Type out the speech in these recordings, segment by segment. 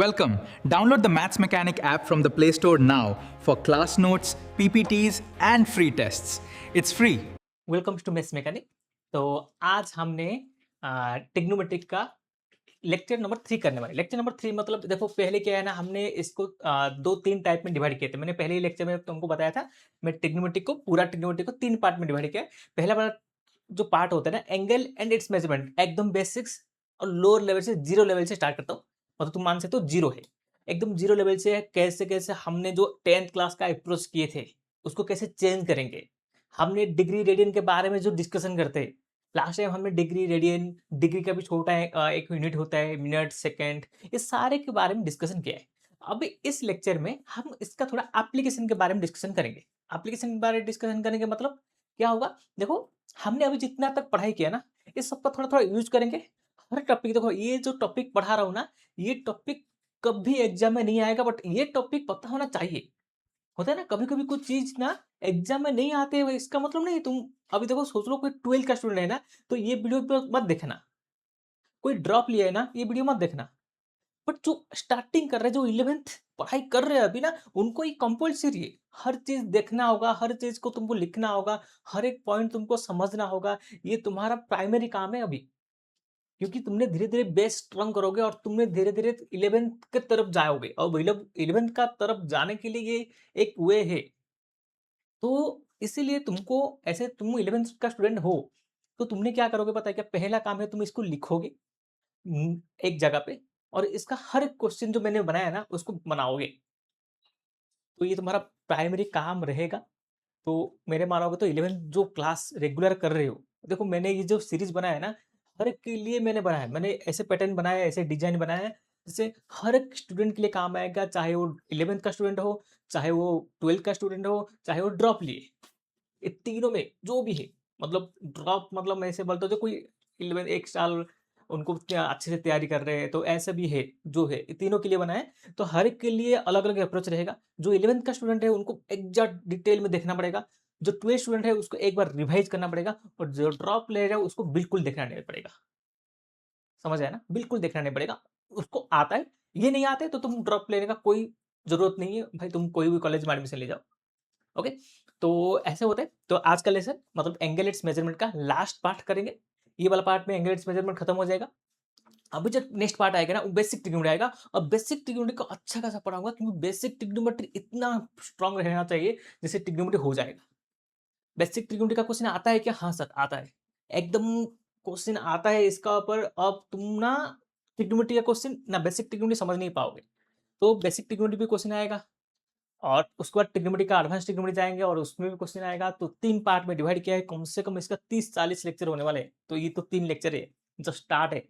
Welcome. Download the Maths Mechanic app from the Play Store now for class notes, PPTs, and free tests. It's free. Welcome to maths mechanic. तो आज हमने trigonometric का lecture number 3 करने वाले। Lecture number 3 मतलब देखो पहले क्या है ना, हमने इसको 2-3 टाइप में डिवाइड किए थे। मैंने पहले ही लेक्चर में तुमको बताया था, मैं ट्रिग्नोमेट्रिक को पूरा ट्रिग्नोमेट्रिक को 3 पार्ट में डिवाइड किया है। पहला वाला जो पार्ट होता है ना, एंगल एंड इट्स मेजरमेंट, एकदम बेसिक्स और लोअर लेवल से, जीरो लेवल से स्टार्ट करता हूँ। मतलब तुम मान सकते हो जीरो है, एकदम जीरो लेवल से कैसे कैसे हमने जो 10th क्लास का अप्रोच किए थे उसको कैसे चेंज करेंगे। हमने डिग्री रेडियन के बारे में जो डिस्कशन करते हैं, लास्ट टाइम हमने डिग्री रेडियन, डिग्री का भी छोटा है एक यूनिट होता है, मिनट सेकंड, इस सारे के बारे में डिस्कशन किया है। अब इस लेक्चर में हम इसका थोड़ा एप्लीकेशन के बारे में डिस्कशन करेंगे। एप्लीकेशन के बारे में डिस्कशन करेंगे मतलब क्या होगा, देखो हमने अभी जितना तक पढ़ाई किया ना, इस सबका थोड़ा थोड़ा यूज करेंगे। हर टॉपिक, देखो ये जो टॉपिक पढ़ा रहा हूँ ना, ये टॉपिक कभी एग्जाम में नहीं आएगा, बट ये टॉपिक पता होना चाहिए। होता है ना, कभी कभी कुछ चीज ना एग्जाम में नहीं आते हुए, इसका मतलब नहीं तुम अभी देखो सोच लो कोई 12th का स्टूडेंट है ना, तो ये वीडियो मत देखना। कोई ड्रॉप लिया है ना, ये वीडियो मत देखना। बट जो स्टार्टिंग कर रहे हैं, जो 11th पढ़ाई कर रहे हैं अभी ना, उनको ये कंपल्सरी है। हर चीज देखना होगा, हर चीज को तुमको लिखना होगा, हर एक पॉइंट तुमको समझना होगा। ये तुम्हारा प्राइमरी काम है अभी, क्योंकि तुमने धीरे धीरे बेस स्ट्रॉन्ग करोगे और तुमने धीरे धीरे 11th के तरफ जाओगे। और 11th का तरफ जाने के लिए ये एक वे है। तो इसीलिए तुमको, ऐसे तुम 11th का स्टूडेंट हो तो तुमने क्या करोगे पता है क्या, पहला काम है तुम इसको लिखोगे एक जगह पे, और इसका हर क्वेश्चन जो मैंने बनाया ना उसको बनाओगे। तो ये तुम्हारा प्राइमरी काम रहेगा। तो मेरे मानोगे तो 11th जो क्लास रेगुलर कर रहे हो, देखो मैंने ये जो सीरीज बनाया है ना, हर एक के लिए मैंने बनाया है। मैंने ऐसे पैटर्न बनाया है, ऐसे डिजाइन बनाया है, जिससे हर एक स्टूडेंट के लिए काम आएगा। चाहे वो 11th का स्टूडेंट हो, चाहे वो 12th का स्टूडेंट हो, चाहे वो ड्रॉप लिए, ये तीनों में जो भी है। मतलब ड्रॉप मतलब मैं ऐसे बोलता हूँ, जो कोई 11 एक साल उनको अच्छे से तैयारी कर रहे हैं, तो ऐसा भी है जो है, ये तीनों के लिए बना है। तो हर एक के लिए अलग अलग अप्रोच रहेगा। जो 11th का स्टूडेंट है उनको एग्जैक्ट डिटेल में देखना पड़ेगा, जो 12th स्टूडेंट है उसको एक बार रिवाइज करना पड़ेगा, और जो ड्रॉप ले रहा है उसको बिल्कुल देखना नहीं पड़ेगा। समझ आया ना, बिल्कुल देखना नहीं पड़ेगा। उसको आता है, ये नहीं आता है तो तुम ड्रॉप लेने का कोई जरूरत नहीं है भाई, तुम कोई भी कॉलेज में एडमिशन ले जाओ। ओके, तो ऐसे होता है। तो आज का लेसन मतलब एंगल इट्स मेजरमेंट का लास्ट पार्ट करेंगे। ये वाला पार्ट में एंगल इट्स मेजरमेंट खत्म हो जाएगा। अभी जो नेक्स्ट पार्ट आएगा ना, वो बेसिक ट्रिग्नोमेट्री आएगा। और बेसिक ट्रिग्नोमेट्री को अच्छा खासा पढ़ाऊंगा, क्योंकि बेसिक ट्रिग्नोमेट्री इतना स्ट्रांग रहना चाहिए जैसे ट्रिग्नोमेट्री हो जाएगा। बेसिक ट्रिग्नोमेट्री का क्वेश्चन आता है क्या? हाँ सर आता है, एकदम क्वेश्चन आता है इसका ऊपर। अब तुम ना ट्रिग्नोमेट्री का क्वेश्चन ना, बेसिक ट्रिग्नोमेट्री समझ नहीं पाओगे। तो बेसिक ट्रिग्नोमेट्री भी क्वेश्चन आएगा, और उसके बाद ट्रिग्नोमेट्री का एडवांस ट्रिग्नोमेट्री जाएंगे और उसमें भी क्वेश्चन आएगा। तो 3 पार्ट में डिवाइड किया है, कम से कम इसका 30-40 लेक्चर होने वाले हैं। तो ये तो 3 लेक्चर है, जो स्टार्ट है,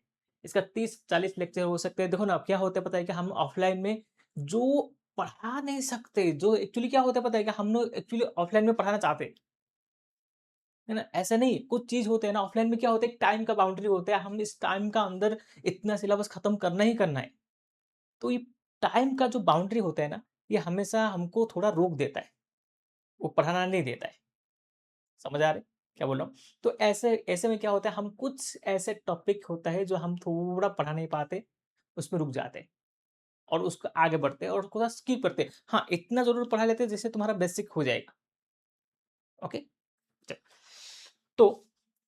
इसका 30-40 लेक्चर हो सकते हैं। देखो ना, अब क्या होता है पता है कि हम ऑफलाइन में जो पढ़ा नहीं सकते, जो एक्चुअली क्या होता है पता है कि हम लोग एक्चुअली ऑफलाइन में पढ़ाना चाहते हैं, है ना? ऐसा नहीं, कुछ चीज होते हैं ना ऑफलाइन में, क्या होता है टाइम का बाउंड्री होता है, हम इस टाइम का अंदर इतना सिलेबस खत्म करना ही करना है। तो ये टाइम का जो बाउंड्री होता है ना, ये हमेशा हमको थोड़ा रोक देता है, वो पढ़ाना नहीं देता है। समझ आ रहा है क्या बोल रहा हूँ? तो ऐसे ऐसे में क्या होता है, हम कुछ ऐसे टॉपिक होता है जो हम थोड़ा पढ़ा नहीं पाते, उसमें रुक जाते हैं और उसको आगे बढ़ते हैं और थोड़ा स्किप करते हैं। हाँ, इतना ज़रूर पढ़ा लेते हैं जिससे तुम्हारा बेसिक हो जाएगा। ओके? चलो, तो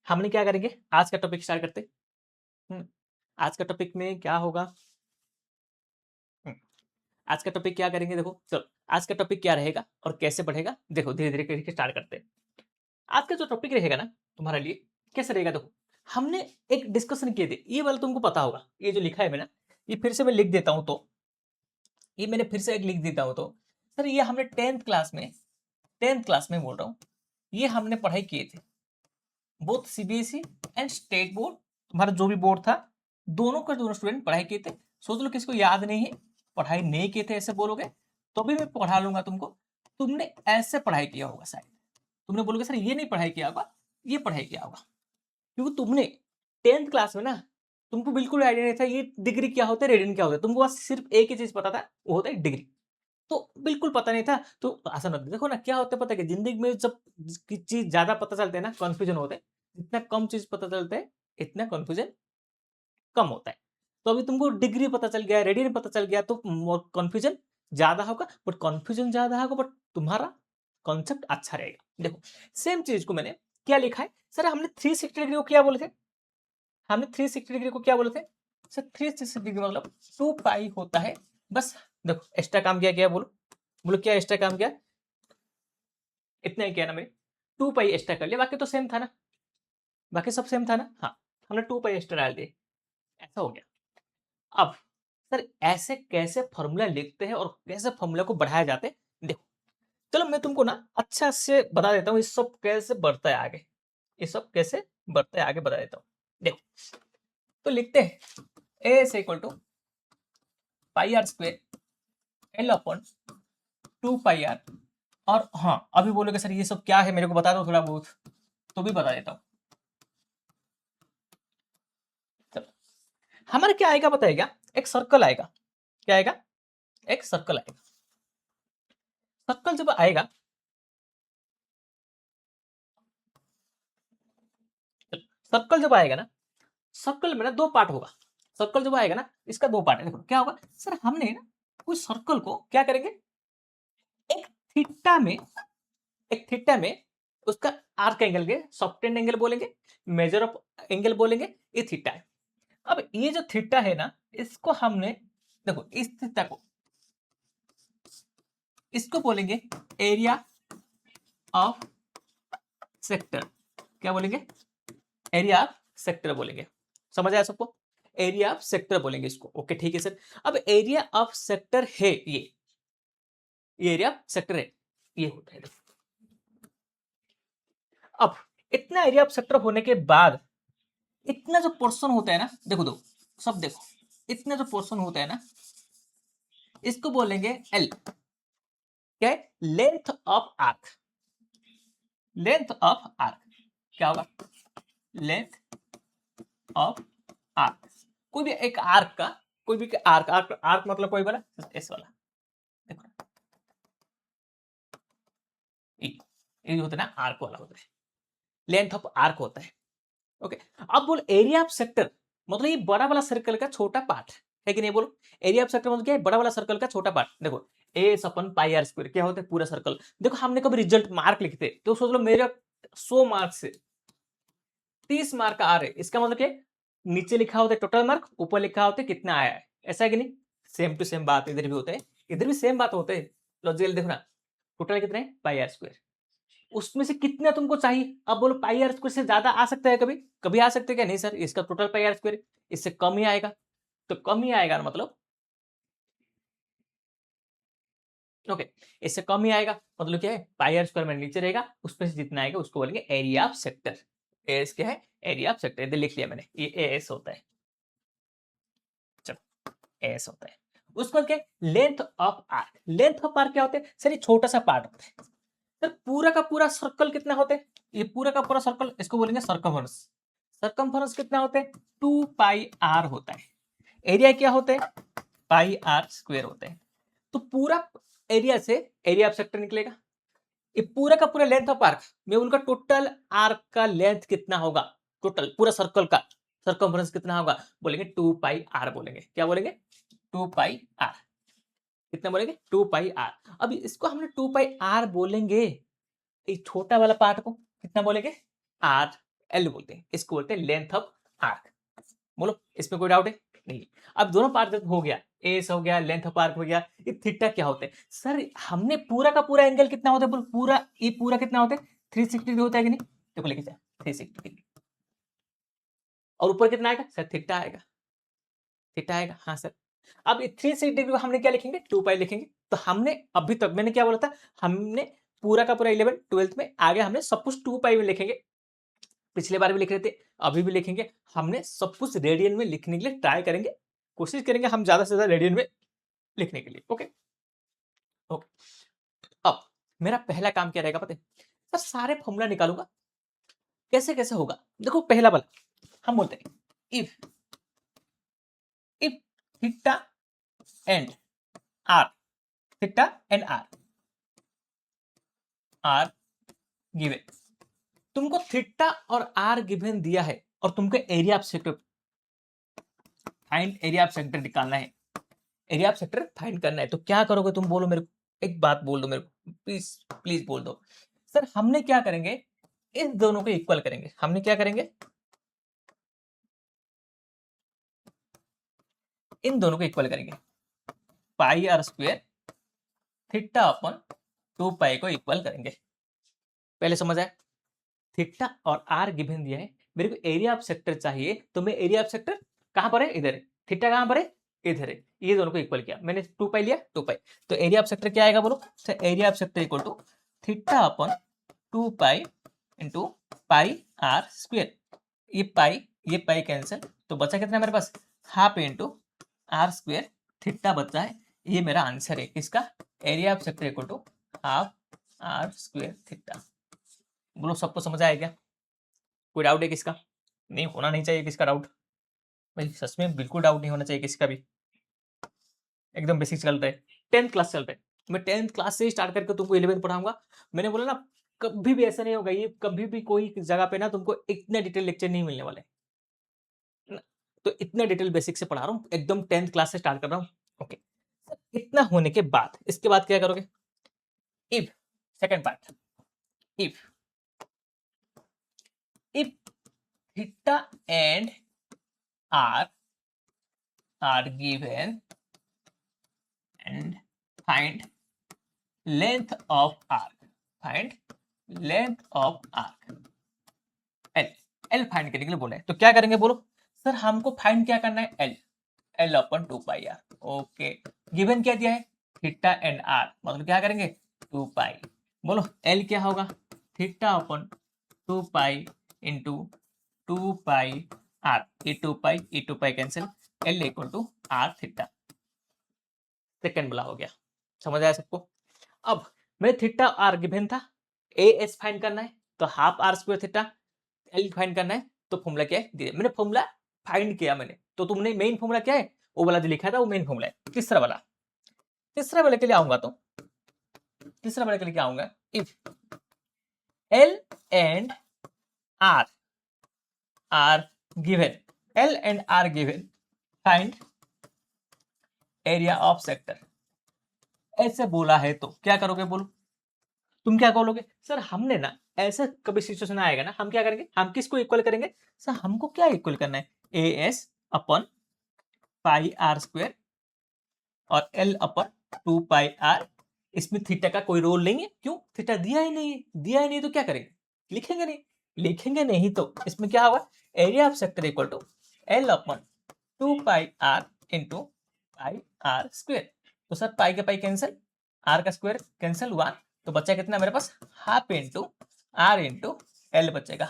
हमने क्या करेंगे, आज का टॉपिक स्टार्ट करते हैं। आज का टॉपिक में क्या होगा? हुँ, आज का टॉपिक क्या करेंगे, देखो चलो, आज का टॉपिक क्या रहेगा और कैसे बढ़ेगा, देखो धीरे-धीरे करके स्टार्ट करते हैं। आज का जो टॉपिक रहेगा ना तुम्हारे लिए, कैसे रहेगा देखो, हमने एक डिस्कशन किए थे, ये वाला तुमको पता होगा, ये जो लिखा है मैंने, ये फिर से मैं लिख देता हूँ। तो ये मैंने फिर से एक लिख देता हूँ। तो सर ये हमने 10th क्लास में बोल रहा हूँ, ये हमने पढ़ाई किए थे, both CBSE and state board, तुम्हारा जो भी बोर्ड था, दोनों का दोनों स्टूडेंट पढ़ाई किए थे। सोच लो किसको याद नहीं है, पढ़ाई नहीं किए थे ऐसे बोलोगे तो भी मैं पढ़ा लूंगा तुमको। तुमने ऐसे पढ़ाई किया होगा शायद, तुमने बोलोगे सर ये नहीं पढ़ाई किया होगा, ये पढ़ाई किया होगा, क्योंकि तुमने 10th क्लास में ना, तुमको बिल्कुल आइडिया नहीं था ये डिग्री क्या होता है, रेडियन क्या होता है। तुमको बस सिर्फ एक ही चीज पता था, वो होता है डिग्री। तो बिल्कुल पता नहीं था। तो आसान होता है, देखो ना क्या होता है पता है कि जिंदगी में जब चीज ज्यादा पता चलते हैं ना, कंफ्यूजन होते हैं। जितना कम चीज पता चलता है इतना कंफ्यूजन कम होता है। तो अभी तुमको डिग्री पता चल गया, रेडियन पता चल गया, तो कंफ्यूजन ज्यादा होगा, बट कंफ्यूजन ज्यादा होगा बट तुम्हारा कॉन्सेप्ट अच्छा रहेगा। देखो सेम चीज को मैंने क्या लिखा है सर, हमने 360 डिग्री को क्या बोले थे, हमने 360 डिग्री को क्या बोले थे सर, 360 डिग्री मतलब 2 पाई होता है। बस देखो एक्स्ट्रा काम किया गया, बोलो बोलो क्या एक्स्ट्रा काम किया, इतना ही किया ना मैंने, 2 पाई एक्स्ट्रा कर लिया, बाकी तो सेम था ना, बाकी सब सेम था ना। हाँ हमने 2 पाई एक्स्ट्रा डाल दिए, ऐसा हो गया। अब सर ऐसे कैसे फॉर्मूला लिखते हैं और कैसे फॉर्मूला को बढ़ाया जाते हैं, देखो चलो मैं तुमको ना अच्छा से बता देता हूँ, ये सब कैसे बढ़ता है आगे, ये सब कैसे बढ़ता है आगे बता देता हूँ। देखो तो लिखते हैं A is equal to pi R square L upon 2 pi R. और हाँ अभी बोलोगे सर ये सब क्या है, मेरे को बता दो थोड़ा बहुत, तो भी बता देता हूँ। चलो हमारा क्या आएगा बताएगा, एक सर्कल आएगा, क्या आएगा, एक सर्कल आएगा। सर्कल जब आएगा, सर्कल जब आएगा ना, सर्कल में ना दो पार्ट होगा, सर्कल जब आएगा ना इसका दो पार्ट है। देखो क्या होगा सर, हमने ना उस सर्कल को क्या करेंगे, एक थीटा में, एक थीटा में उसका आर्क एंगल के सॉफ्टेंड एंगल बोलेंगे, मेजर ऑफ एंगल बोलेंगे, ये थीटा है। अब ये जो थीटा है ना, इसको हमने देखो इस थीटा को, इसको बोलेंगे एरिया ऑफ सेक्टर, क्या बोलेंगे, एरिया ऑफ सेक्टर बोलेंगे। समझ आया सबको, एरिया ऑफ सेक्टर बोलेंगे इसको। ओके ठीक है सर। अब एरिया ऑफ सेक्टर है ये एरिया ऑफ सेक्टर है, ये होता है। अब इतना एरिया ऑफ सेक्टर होने के बाद इतना जो पोर्शन होता है ना, देखो दो सब देखो, इतना जो पोर्शन होता है ना, इसको बोलेंगे एल, क्या है, length of arc, length of arc क्या होगा, लेंथ ऑफ आर्क। कोई भी एक आर्क का, कोई भी आर्क, आर्क आर्क मतलब कोई वाला, एस वाला, देखो ये होता है ना, आर्क वाला होता है, लेंथ ऑफ आर्क होता है। ओके अब बोल एरिया ऑफ सेक्टर मतलब ये बड़ा वाला सर्कल का छोटा पार्ट है कि नहीं, बोलो एरिया ऑफ सेक्टर मतलब क्या है, बड़ा वाला सर्कल का छोटा पार्ट। देखो ए अपन पाई आर स्क्वायर क्या होता है, पूरा सर्कल। देखो हमने कभी रिजल्ट मार्क लिखते तो सोच लो मेरे 100 मार्क से 30 मार्क आ रहे, इसका मतलब क्या है, नीचे लिखा होता है टोटल मार्क, ऊपर लिखा होता है कितना आया है, ऐसा है कि नहीं। सेम टू सेम बात इधर भी होता है, इधर भी सेम बात होता है। लॉजिकल देखो ना, टोटल कितना है पाई आर स्क्वायर, उसमें से कितना तुमको चाहिए। अब बोलो पाई आर स्क्वायर से ज्यादा आ सकता है, कभी कभी आ सकता है क्या, नहीं सर इसका टोटल पाई आर स्क्वायर इससे कम ही आएगा, तो कम ही आएगा मतलब, ओके इससे कम ही आएगा मतलब क्या है, पाई आर स्क्वायर में नीचे रहेगा, उसमें से जितना आएगा उसको बोलेंगे एरिया ऑफ सेक्टर। एस क्या है, एरिया ऑफ सेक्टर, इधर लिख लिया मैंने, ये एस होता है, चलो एस होता है। उसके बाद क्या है, length of arc, length of arc क्या होता है सर, ये छोटा सा पार्ट होता है। सर पूरा का पूरा सर्कल कितना होता है, ये पूरा का पूरा सर्कल, इसको बोलेंगे सर्कमफेरेंस। सर्कमफेरेंस कितना होता है, 2 पाई आर होता है। एरिया क्या होता है, पाई आर स्क्वायर होता है। तो पूरा एरिया से एरिया ऑफ सेक्टर निकलेगा, ये पूरा का पूरा लेंथ ऑफ आर्क में उनका टोटल आर्क का लेंथ कितना होगा, टोटल पूरा सर्कल का सर्कमफेरेंस कितना होगा, बोलेंगे 2 पाई आर बोलेंगे, क्या बोलेंगे 2 पाई आर, कितना बोलेंगे 2 पाई आर। अब इसको हमने 2 पाई आर बोलेंगे, इस छोटा वाला पार्ट को कितना बोलेंगे, आर एल बोलते हैं, इसको बोलते हैं लेंथ ऑफ आर्क। बोलो इसमें कोई डाउट है, नहीं। अब दोनों पार्ट जब हो गया, एस हो गया, लेंथ ऑफ आर्क हो गया, ये थीटा क्या होते हैं सर, हमने पूरा का पूरा एंगल कितना होता है, बोलो पूरा, ये पूरा कितना होता है 360 डिग्री होता है कि नहीं, देखो लिखिए 360 डिग्री। और ऊपर कितना आएगा सर, थीटा आएगा, थीटा आएगा, हाँ सर। अब 360 डिग्री को हमने क्या लिखेंगे, 2 पाई लिखेंगे। तो हमने अभी तक मैंने क्या बोला था, हमने पूरा का पूरा 11 12th में, आगे हमने सब कुछ 2 पाई में लिखेंगे, पिछले बार भी लिख रहे थे, अभी भी लिखेंगे। हमने सब कुछ रेडियन में लिखने के लिए ट्राई करेंगे, कोशिश करेंगे हम ज्यादा से ज्यादा रेडियन में लिखने के लिए। ओके ओके अब मेरा पहला काम क्या रहेगा पता है सर, सारे फॉर्मूला निकालूंगा, कैसे कैसे होगा। देखो पहला वाला हम बोलते हैं if if theta and R, theta and R R given, तुमको थीटा और आर गिवन दिया है और तुमको area of sector find area of sector निकालना है, एरिया ऑफ सेक्टर फाइंड करना है। तो क्या करोगे तुम, बोलो मेरे को, एक बात बोल दो मेरे को, प्लीज प्लीज बोल दो। सर हमने क्या करेंगे, इस दोनों को इक्वल करेंगे। हमने क्या करेंगे, इन दोनों को इक्वल करेंगे। पाई आर स्क्वायर थीटा अपन 2 पाई को इक्वल करेंगे। पहले समझ आया, थीटा और आर गिवन दिया है, मेरे को एरिया ऑफ सेक्टर चाहिए, तो मैं एरिया ऑफ सेक्टर कहां पर है, इधर है, थीटा कहां पर है, इधर है, ये दोनों को इक्वल किया मैंने, 2 पाई लिया, 2 पाई। तो एरिया ऑफ सेक्टर क्या आएगा बोलो, तो area of sector equal to theta upon 2 pi into pi R square. ये पाई कैंसिल, तो बचा कितना मेरे पास, half into R square theta बचा है। ये मेरा आंसर है किसका, area of sector equal to half R square theta. बोलो सबको समझ आया क्या, कोई डाउट है किसका, नहीं होना नहीं चाहिए किसका डाउट, भाई सच में बिल्कुल डाउट नहीं होना चाहिए किसका भी, एकदम बेसिक चल रहा है, 10th क्लास चल रहा है। मैं 10th क्लास से स्टार्ट करके तुमको 11th पढ़ाऊंगा। मैंने बोला ना, कभी भी ऐसा नहीं होगा, ये कभी भी कोई जगह पे ना तुमको इतने डिटेल लेक्चर नहीं मिलने वाले ना। तो इतने डिटेल बेसिक से पढ़ा रहा हूँ, एकदम 10th क्लास से स्टार्ट कर रहा हूँ। ओके, इतना होने के बाद इसके बाद क्या करोगे, if, second part, if if theta and r are given and find length of arc l find करने के लिए बोला है, तो क्या करेंगे बोलो, सर हमको फाइंड क्या करना है, l upon 2 pi R. Okay, given क्या दिया है, थीटा एंड आर, मतलब क्या करेंगे 2 पाई। बोलो l क्या होगा, theta upon 2 pi into 2 pi R, ये 2 pi cancel, L equal to R theta. Second वाला हो गया, समझ आया सबको। अब मैं थीटा आर गिवन था, ए एस फाइंड करना है, तो half R square theta, L find करना है, तो फॉर्मूला क्या है, मैंने फॉर्मूला फाइंड किया मैंने, तो तुमने मेन फॉर्मूला क्या है, वो वाला जो लिखा था वो मेन फॉर्मूला है। तीसरा वाले के लिए आऊंगा, तो तीसरा वाले के लिए क्या आऊंगा, if L and R are given, L and R given, find area of sector। ऐसे बोला है तो क्या करोगे बोलो, तुम क्या बोलोगे, सर हमने ना ऐसा कभी सिचुएशन आएगा ना, हम क्या करेंगे, हम किसको इक्वल करेंगे, सर हमको क्या इक्वल करना है, A S upon pi R square और एल अपन 2 पाई आर। इसमें थीटा का कोई रोल नहीं है, क्यों, थीटा दिया ही नहीं, तो क्या करेंगे, लिखेंगे नहीं तो इसमें क्या होगा, area of sector equal to L upon 2 pi R into pi R square. तो सर पाई का पाई कैंसिल, आर का स्क्वायर कैंसिल 1, तो बचा कितना मेरे पास, half into R into L बचेगा,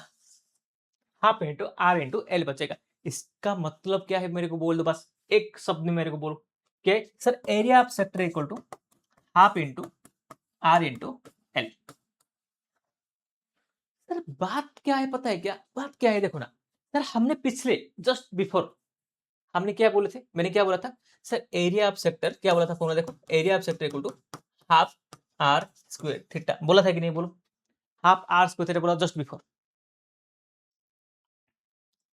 half into R into L बचेगा। इसका मतलब क्या है मेरे को बोल दो, बस एक शब्द में मेरे को बोलो, क्या sir, area of sector equal to half into R into L. Sir बात क्या है पता है क्या, बात क्या है देखो ना, सर हमने पिछले जस्ट बिफोर हमने क्या बोले थे, मैंने क्या बोला था, सर एरिया ऑफ सेक्टर क्या बोला था फॉर्मूला देखो, area of sector equal to half R square theta, बोला था कि नहीं बोलो, हाफ आर स्क्वायर थीटा बोला just before,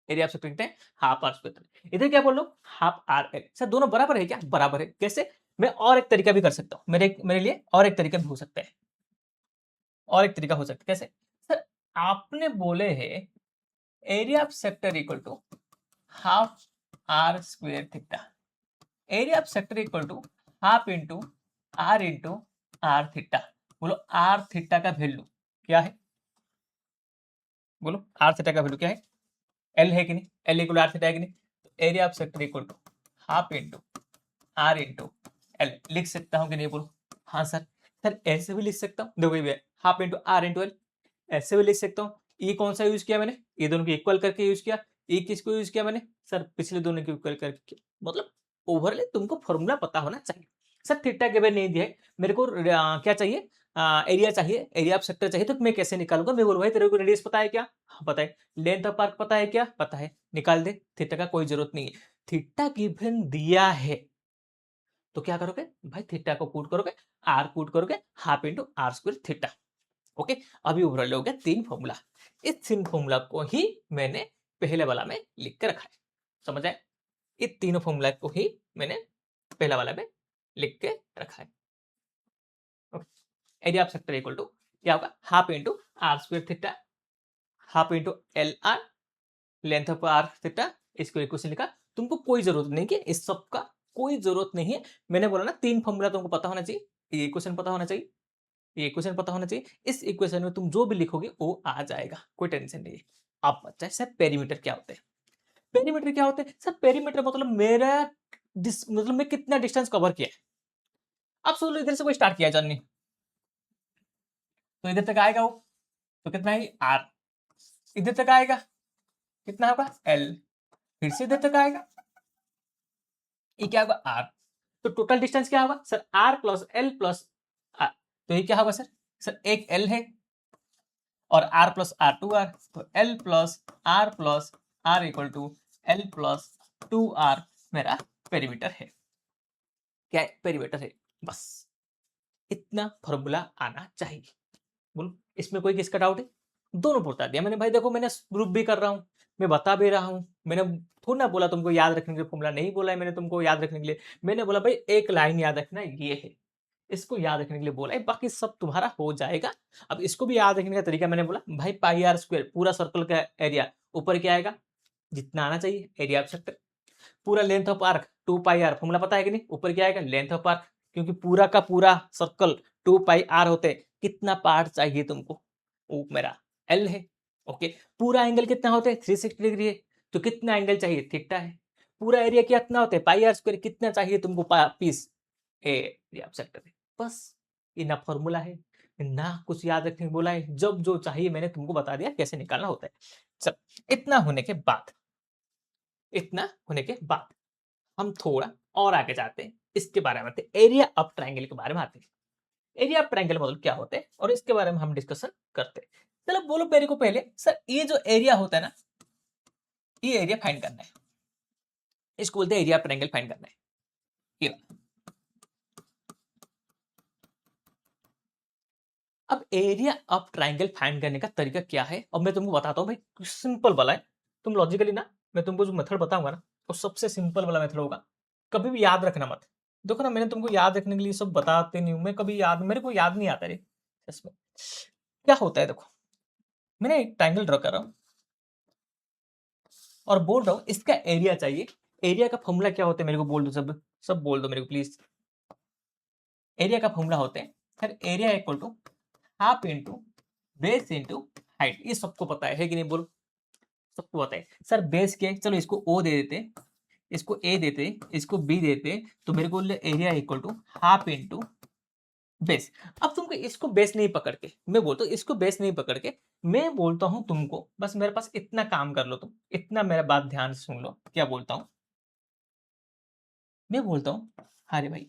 area of sector कितना है, हाफ आर स्क्वायर। इधर क्या बोल लो, हाफ आर एल। सर दोनों बराबर है क्या, बराबर है, कैसे, मैं और एक तरीका भी कर सकता हूं, मेरे लिए और एक तरीका भी हो सकता है, और एक तरीका हो सकता है, कैसे, सर आपने बोले हैं area of sector equal to half R square theta, area of sector equal to half into R theta. बोलो आर थीटा का वैल्यू क्या है, बोलो आर थीटा का वैल्यू क्या है, एल है कि नहीं, एल इक्वल आर थीटा है कि नहीं, तो area of sector equal to half into R into L लिख सकता हूं कि नहीं बोलो, हाँ सर ऐसे भी लिख सकता हूँ, देखो ये half into R into L, ऐसे भी लिख सकता हूँ। ये कौन सा यूज किया मैंने, ये दोनों को इक्वल करके यूज किया, ये किसको यूज किया मैंने, सर पिछले दोनों को इक्वल करके, मतलब ओवरऑल तुमको फॉर्मूला पता होना चाहिए। सर थीटा के बारे नहीं दिया है, मेरे को क्या चाहिए, एरिया चाहिए, एरिया ऑफ सेक्टर चाहिए, तो मैं कैसे निकालूंगा, मैं बोलूँ भाई तेरे को रेडियस पता है क्या, हाँ पता है, लेंथ ऑफ आर्क पता है क्या, पता है, निकाल दे, थीटा का कोई जरूरत नहीं है, थीटा गिवन दिया है तो क्या करोगे भाई, थीटा को पुट करोगे, आर पुट करोगे, half into R square theta. Okay, अभी ओवरऑल हो गया 3 फॉर्मूला, इस 3 फॉर्मूला को ही मैंने पहले वाला में लिख के रखा है, समझ आए, ये तीनों फॉर्मूला को ही मैंने पहला वाला में लिख के रखा है। Area of sector equal to क्या होगा, half into R square theta, half into L R, length of R theta, इसको इक्वेशन लिखा। तुमको कोई जरूरत नहीं कि इस सब का कोई जरूरत नहीं है। मैंने बोला ना तीन फॉर्मूला तुमको पता होना चाहिए, ये इक्वेशन पता होना चाहिए, ये इक्वेशन पता होना चाहिए। इस इक्वेशन में तुम जो भी लिखोगे वो आ जाएगा, कोई टेंशन नहीं है। अब बच्चा है सर पेरीमीटर क्या होते हैं, पेरीमीटर क्या होते हैं सर, पेरीमीटर मतलब मेरा मतलब मैं कितना डिस्टेंस कवर किया है। अब सोच लो इधर से कोई स्टार्ट किया जाननी, तो इधर तक आएगा वो, तो कितना है आर, इधर तक आएगा कितना होगा एल, फिर से इधर तक आएगा, ये क्या होगा आर। तो टोटल डिस्टेंस क्या होगा sir, R plus L plus R. तो ये क्या होगा सर, सर एक एल है और R plus R two R, तो L plus R equal to L plus two R मेरा पेरीमीटर है। क्या है पेरीमीटर है, बस इतना फॉर्मूला आना चाहिए। बोलो इसमें कोई किसका डाउट है, दोनों बता दिया मैंने भाई। देखो मैंने प्रूफ भी कर रहा हूँ, मैं बता भी रहा हूँ। मैंने थोड़ा ना बोला तुमको याद रखने के लिए फॉर्मूला, नहीं बोला है मैंने तुमको याद रखने के लिए। मैंने बोला भाई एक लाइन याद रखना ये है, इसको याद रखने के लिए बोला है, बाकी सब तुम्हारा हो जाएगा। अब इसको भी याद रखने का तरीका मैंने बोला भाई, पाई आर स्क्वायर पूरा सर्कल का एरिया, ऊपर क्या आएगा जितना आना चाहिए एरिया ऑफ सेक्टर, पूरा length of arc 2 pi R, formula पता है कि नहीं, ऊपर क्या आएगा लेंथ ऑफ आर्क, क्योंकि पूरा का पूरा सर्कल 2 पाई आर होते हैं। कितना पार्ट चाहिए तुमको, वो मेरा एल है। ओके, पूरा एंगल कितना होता है 360 डिग्री है, तो कितना एंगल चाहिए थीटा है। पूरा एरिया कितना होता है पाई आर स्क्वायर, कितना चाहिए तुमको पीस एरिया ऑफ सेक्टर है। बस इतना फॉर्मूला है, ना कुछ याद रखने को बोला है, जब जो चाहिए मैंने तुमको बता दिया कैसे निकालना होता है। चल इतना होने के बाद, इतना होने के बाद हम थोड़ा और आगे जाते हैं, इसके बारे में आते हैं, एरिया ऑफ ट्रायंगल के बारे में आते हैं। एरिया ऑफ ट्रायंगल मतलब क्या होते हैं और इसके बारे में हम डिस्कशन करते हैं। चलो बोलो मेरे को पहले सर, ये जो एरिया होता है ना, ये एरिया फाइंड करना है, इसको बोलते हैं एरिया ऑफ ट्रायंगल फाइंड करना है। ये अब एरिया ऑफ ट्रायंगल फाइंड करने का तरीका क्या है, अब मैं तुमको बताता हूँ भाई, सिंपल वाला है। तुम लॉजिकली ना, मैं तुमको जो मेथड बताऊंगा ना, वो सबसे सिंपल वाला मेथड होगा। कभी भी याद रखना मत, देखो ना मैंने तुमको याद रखने के लिए सब बताते नहीं हूँ मैं, कभी याद मेरे को याद नहीं आता रे इसमें क्या होता है। देखो मैंने एक ट्रायंगल ड्रॉ कर रहा हूँ और बोल रहा हूँ इसका एरिया चाहिए। एरिया का फॉर्मूला क्या होता है मेरे को बोल दो, सब सब बोल दो मेरे को प्लीज। एरिया का फॉर्मूला होते हैं sir, area equal to half into base into height. ये सबको पता है कि नहीं, बोलो सबको पता है। सर बेस क्या है, चलो इसको ओ दे देते, इसको ए देते, इसको बी देते, तो मेरे को area equal to half into base. अब तुमको इसको बेस नहीं पकड़ के, मैं बोलता हूँ इसको बेस नहीं पकड़ के, मैं बोलता हूँ तुमको बस मेरे पास इतना काम कर लो, तुम इतना मेरा बात ध्यान से सुन लो क्या बोलता हूँ। मैं बोलता हूँ अरे भाई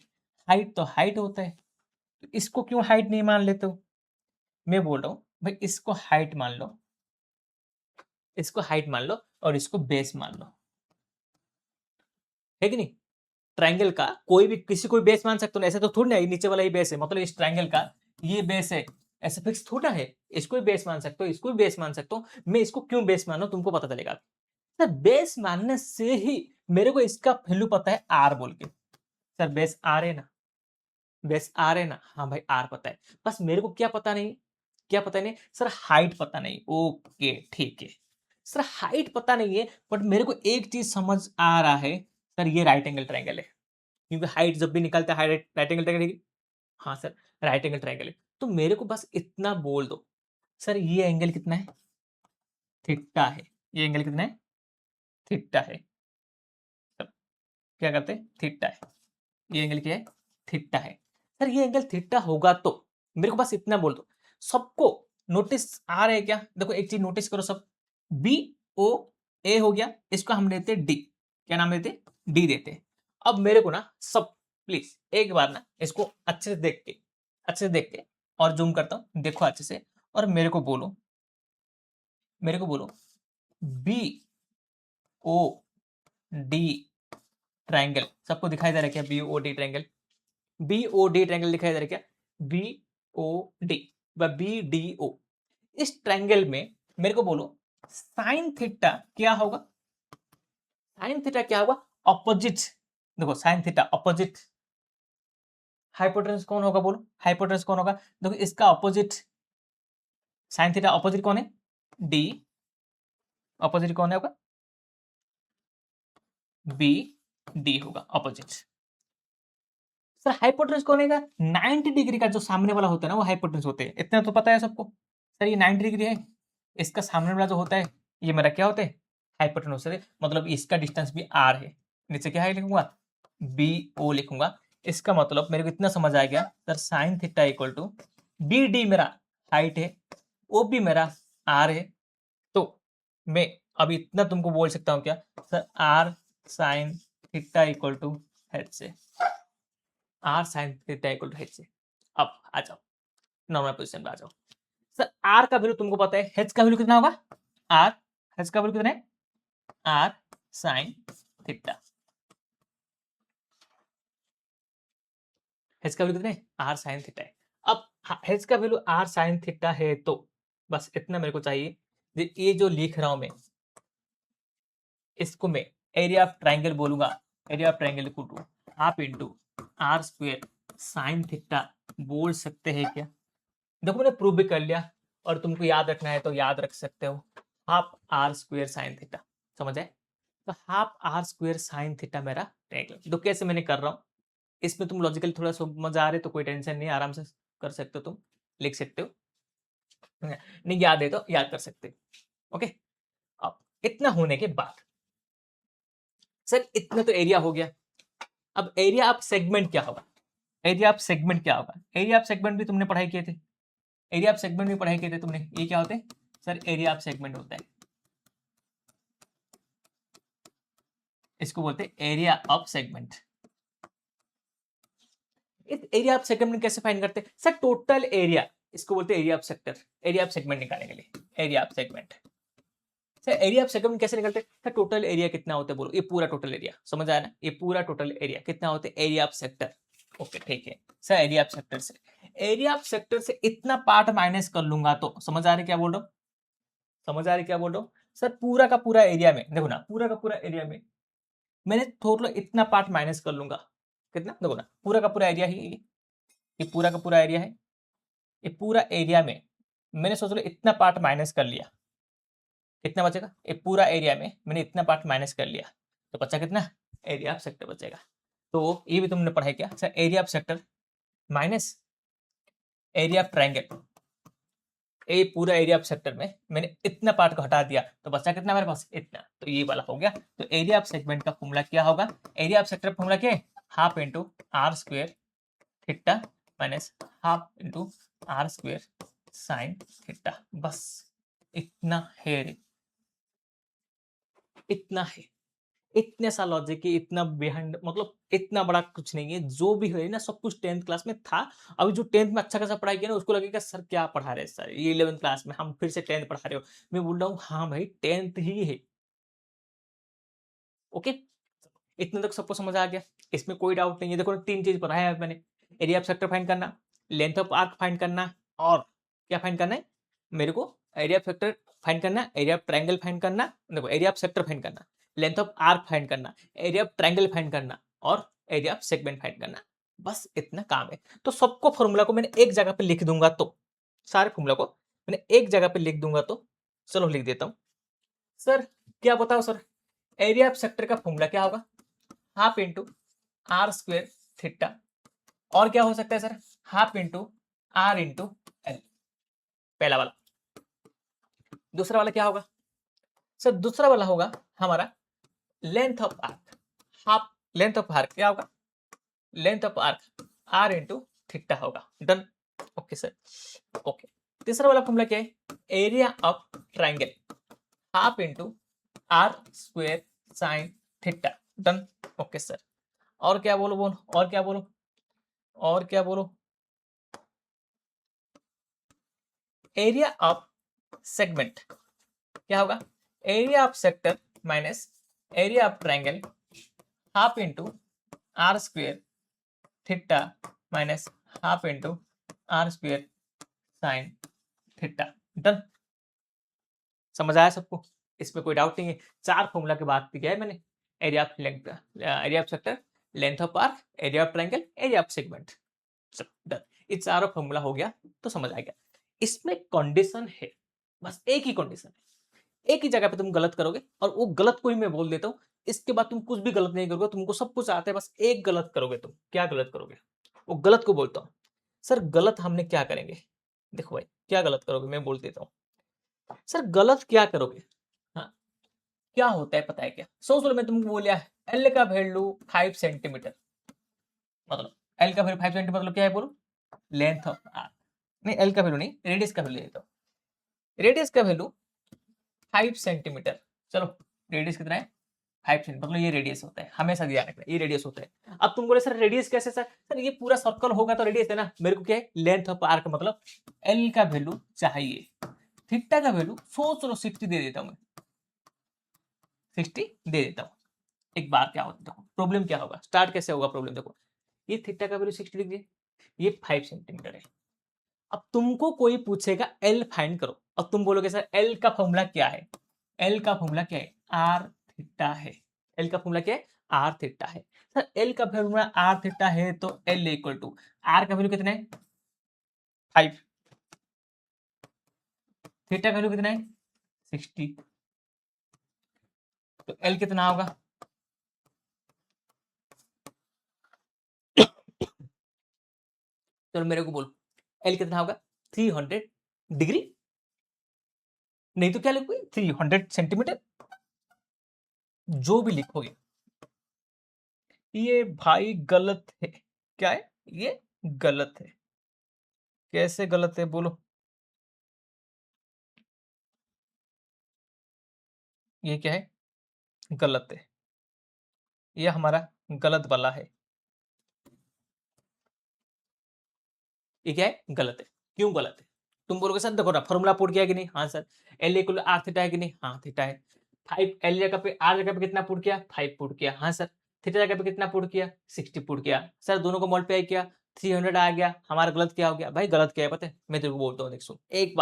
हाइट तो हाइट होता है, तो इसको क्यों हाइट नहीं मान लेते हो। मैं बोल रहा हूँ भाई इसको हाइट मान लो, इसको हाइट मान लो और इसको बेस मान लो, है कि नहीं। ट्रायंगल का कोई भी किसी कोई बेस मान सकते हो ना, ऐसे तो थोड़ी ना ये नीचे वाला ही बेस है, मतलब इस ट्रायंगल का ये बेस है, ऐसे फिक्स थोड़ा है। इसको भी बेस मान सकते हो, इसको भी बेस मान सकते हो। मैं इसको क्यों बेस मानो तुमको पता चलेगा सर, बेस मानने से ही मेरे को इसका वैल्यू पता है आर बोल के। सर बेस आर है ना, बेस आर है ना, हाँ भाई आर पता है, बस मेरे को क्या पता नहीं, क्या पता नहीं सर, हाइट पता नहीं। ओके ठीक है सर, हाइट पता नहीं है, बट मेरे को एक चीज समझ आ रहा है सर, ये राइट एंगल ट्रायंगल है, क्योंकि हाइट जब भी निकलता है हाइट राइट एंगल ट्रायंगल। हाँ सर राइट एंगल ट्रायंगल है, तो मेरे को बस इतना बोल दो सर, ये एंगल कितना है थीटा है, ये एंगल कितना है थीटा है। चलो, क्या करते हैं थीटा है, ये एंगल क्या है थीटा है। सर ये एंगल थीटा होगा तो मेरे को बस इतना बोल दो। सबको नोटिस आ रहा है क्या, देखो एक चीज नोटिस करो सब, बी ओ ए हो गया, इसको हम देते डी, क्या नाम देते डी देते। अब मेरे को ना सब प्लीज एक बार ना इसको अच्छे से देख के, अच्छे से देख के और जूम करता हूं, देखो अच्छे से और मेरे को बोलो, मेरे को बोलो बी ओ डी ट्रायंगल सबको दिखाई दे रहा है क्या, B O D triangle, B O D triangle दिखाई दे रहा है क्या, बी ओ डी व बी डी ओ। इस ट्रायंगल में मेरे को बोलो साइन थीटा क्या होगा, साइन थीटा क्या होगा, ऑपोजिट, देखो साइन थीटा ऑपोजिट, हाइपोटेन्यूस कौन होगा बोलो, हाइपोटेन्यूस कौन होगा, देखो इसका ऑपोजिट साइन थीटा ऑपोजिट कौन है, डी, ऑपोजिट कौन है होगा, बी डी होगा ऑपोजिट। सर हाइपोटेन्यूस कौन है, 90 डिग्री का जो सामने वाला होता है ना वो हाइपोटेन्यूस होते हैं, इतना तो पता है सबको। सर ये 90 डिग्री है, इसका सामने वाला जो होता है ये मेरा क्या होता है, हाइपोटेन्यूस है, मतलब इसका डिस्टेंस भी आर है, नीचे क्या है लिखूंगा, बी ओ लिखूंगा। इसका मतलब मेरे को इतना समझ आ गया sir, sine theta equal to B D मेरा हाइट है, ओ बी मेरा आर है, तो मैं अभी इतना तुमको बोल सकता हूँ क्या sir, R sine theta equal to H से, R sine theta equal to H से। अब आ जाओ नॉर्मल पोजीशन पे आ जाओ। सर आर का वैल्यू तुमको पता है, हेच का वैल्यू कितना होगा, आर, हेच का वैल्यू कितना है, आर साइन थीटा, हेच का वैल्यू कितना है, आर साइन थीटा है। अब हेच का वैल्यू आर साइन थीटा है तो बस इतना मेरे को चाहिए, ये जो लिख रहा हूं मैं इसको मैं एरिया ऑफ ट्राइंगल बोलूंगा, area of triangle equal to half into R square sine theta बोल सकते हैं क्या। देखो मैंने प्रूव भी कर लिया, और तुमको याद रखना है तो याद रख सकते हो, half R square sine theta, समझ आए। तो half R square sine theta मेरा ट्रायंगल, तो कैसे मैंने कर रहा हूँ, इसमें तुम लॉजिकल थोड़ा समझ आ रहे तो कोई टेंशन नहीं, आराम से कर सकते हो, तुम लिख सकते हो, नहीं याद है तो याद कर सकते हो। ओके, अब इतना होने के बाद सर इतना तो एरिया हो गया, अब एरिया ऑफ सेगमेंट क्या होगा, एरिया ऑफ सेगमेंट क्या होगा, एरिया ऑफ सेगमेंट भी तुमने पढ़ाई किए थे, एरिया ऑफ सेगमेंट भी पढ़ाई किए थे तुमने, ये क्या होते हैं सर, एरिया ऑफ सेगमेंट होता है, इसको बोलते हैं एरिया ऑफ सेगमेंट। इस एरिया ऑफ सेगमेंट कैसे फाइंड करते हैं सर, टोटल एरिया, इसको बोलते हैं area of sector, area of segment निकालने के लिए, area of segment. Sir area of segment कैसे निकलते हैं सर, टोटल एरिया कितना होता है बोलो, ये पूरा टोटल एरिया, समझ आया ना, ये पूरा टोटल एरिया कितना होता है, एरिया ऑफ सेक्टर। ओके ठीक है सर, एरिया ऑफ सेक्टर से, एरिया ऑफ सेक्टर से इतना पार्ट माइनस कर लूंगा तो समझ आ रही क्या बोल रहा हूँ, समझ आ रही क्या बोल रहा हूँ सर, पूरा का पूरा एरिया में देखो ना, पूरा का पूरा एरिया में मैंने थोड़ा इतना पार्ट माइनस कर लूंगा, कितना देखो ना, पूरा का पूरा एरिया ही ये पूरा का पूरा एरिया है, ये पूरा एरिया में मैंने सोच लो इतना पार्ट माइनस कर लिया, कितना बचेगा, ये पूरा एरिया में मैंने इतना पार्ट माइनस कर लिया, तो बचा कितना, एरिया ऑफ सेक्टर बचेगा। तो ये भी तुमने पढ़ाई किया sir, area of sector minus area of triangle, ये पूरा एरिया ऑफ सेक्टर में मैंने इतना पार्ट को हटा दिया तो बचा कितना मेरे पास, इतना, तो ये वाला हो गया। तो एरिया ऑफ सेगमेंट का फॉर्मूला क्या होगा, एरिया ऑफ सेक्टर फॉर्मूला क्या है, half into R square theta minus half into R square sine theta, बस इतना है रे, इतना है, इतने सा लॉजिक है, इतना बिहाइंड, मतलब इतना बड़ा कुछ नहीं है, जो भी है ना सब कुछ 10th क्लास में था। अभी जो 10th में अच्छा खासा पढ़ाई किया ना उसको लगेगा सर क्या पढ़ा रहे सर, ये 11th क्लास में हम फिर से 10th पढ़ा रहे हो, मैं बोल रहा हूँ हाँ भाई 10th ही है। ओके, इतना तक सबको समझ आ गया, इसमें कोई डाउट नहीं है। देखो 3 चीज पढ़ाया है मैंने, एरिया ऑफ सेक्टर फाइंड करना, लेंथ ऑफ आर्क फाइंड करना, और क्या फाइंड करना है मेरे को, एरिया ऑफ सेक्टर फाइंड करना, एरिया ऑफ ट्रायंगल फाइंड करना, देखो एरिया ऑफ सेक्टर फाइंड करना, लेंथ ऑफ आर्क फाइंड करना, एरिया ऑफ ट्रायंगल फाइंड करना, और एरिया ऑफ सेगमेंट फाइंड करना, बस इतना काम है। तो सबको फॉर्मूला को मैंने एक जगह पे लिख दूंगा, तो सारे फॉर्मूला को मैंने एक जगह पे लिख दूंगा, तो चलो लिख देता हूं। सर क्या बताओ सर, एरिया ऑफ सेक्टर का फॉर्मूला क्या होगा, half into R square theta, और क्या हो सकता है sir, half into R into L, पहला वाला। दूसरा वाला क्या होगा सर, दूसरा वाला होगा हमारा length of arc, half length of arc क्या होगा, length of arc R into theta होगा, डन। Okay sir, okay. तीसरा वाला फॉर्मूला क्या है, area of triangle half into R square sine theta, done. Okay sir, और क्या बोलो बोलो, और क्या बोलो, और क्या बोलो, एरिया ऑफ सेगमेंट क्या होगा, area of sector minus area of triangle half into R square theta minus half into R square sine theta, done. समझ आया सबको, इसमें कोई डाउट नहीं है। 4 फॉर्मूला की बात किया है मैंने, area of length, area of sector, length of arc, area of triangle, area of segment. चलो डन, ये चारों फॉर्मूला हो गया तो समझ आ गया। इसमें कंडीशन है, बस एक ही कंडीशन है, एक ही जगह पे तुम गलत करोगे और वो गलत को ही मैं बोल देता हूँ। इसके बाद तुम कुछ भी गलत नहीं करोगे, तुमको सब कुछ आता है, बस एक गलत करोगे। तुम क्या गलत करोगे, वो गलत को बोलता हूँ। सर गलत हमने क्या करेंगे, देखो भाई क्या गलत करोगे मैं बोल देता हूँ। सर गलत क्या करोगे, हाँ क्या होता है पता है क्या, सोच लो मैं तुमको बोलिया एल का वैल्यू 5 सेंटीमीटर, मतलब एल का वैल्यू 5 सेंटीमीटर मतलब क्या है बोलो, लेंथ ऑफ आर्क। नहीं एल का वैल्यू नहीं, रेडियस का वैल्यू देता हूँ। रेडियस का वैल्यू 5 सेंटीमीटर, चलो रेडियस कितना है 5 सेंटीमीटर, मतलब ये रेडियस होता है, हमेशा ध्यान रखना ये रेडियस होता है। अब तुम बोले सर रेडियस कैसे, सर सर ये पूरा सर्कल होगा तो रेडियस है ना, मेरे को क्या है लेंथ ऑफ आर्क, मतलब एल का वैल्यू चाहिए, थीटा का वैल्यू सोच लो 60 दे देता हूं मैं, 60 दे देता हूं। एक बार क्या होता है देखो, प्रॉब्लम क्या होगा, स्टार्ट कैसे होगा प्रॉब्लम, देखो ये थीटा का वैल्यू 60 डिग्री है, ये 5 सेंटीमीटर है। अब तुमको कोई पूछेगा एल फाइंड करो, अब तुम बोलोगे सर एल का फॉर्मूला क्या है, एल का फॉर्मूला क्या है, आर थीटा है। एल का फॉर्मूला क्या है, आर थीटा है। सर एल का फॉर्मूला आर थीटा है तो एल इक्वल टू आर का वैल्यू कितना है 5, थीटा का वैल्यू कितना है 60, तो एल कितना होगा, चलो मेरे को बोलो एल कितना होगा 300 डिग्री, नहीं तो क्या लिखोगे 300 सेंटीमीटर, जो भी लिखोगे ये भाई गलत है। क्या है ये गलत है, कैसे गलत है बोलो, ये क्या है गलत है, ये हमारा गलत वाला है, ये क्या है गलत है। क्यों गलत है, तुम बोलोगे सर देखो ना फॉर्मूला पुट किया कि नहीं, हाँ sir L equal R theta है कि नहीं, हाँ थीटा है। 5 एल जगह पे आर जगह पे कितना पुट किया 5 पुट किया, हाँ सर थीटा जगह पे कितना पुट किया 60 पुट किया, सर दोनों को मल्टीप्लाई किया 300 आ गया, हमारा गलत क्या हो गया भाई, गलत क्या है पता है, मैं तेरे को बोलता हूँ देख सुन, एक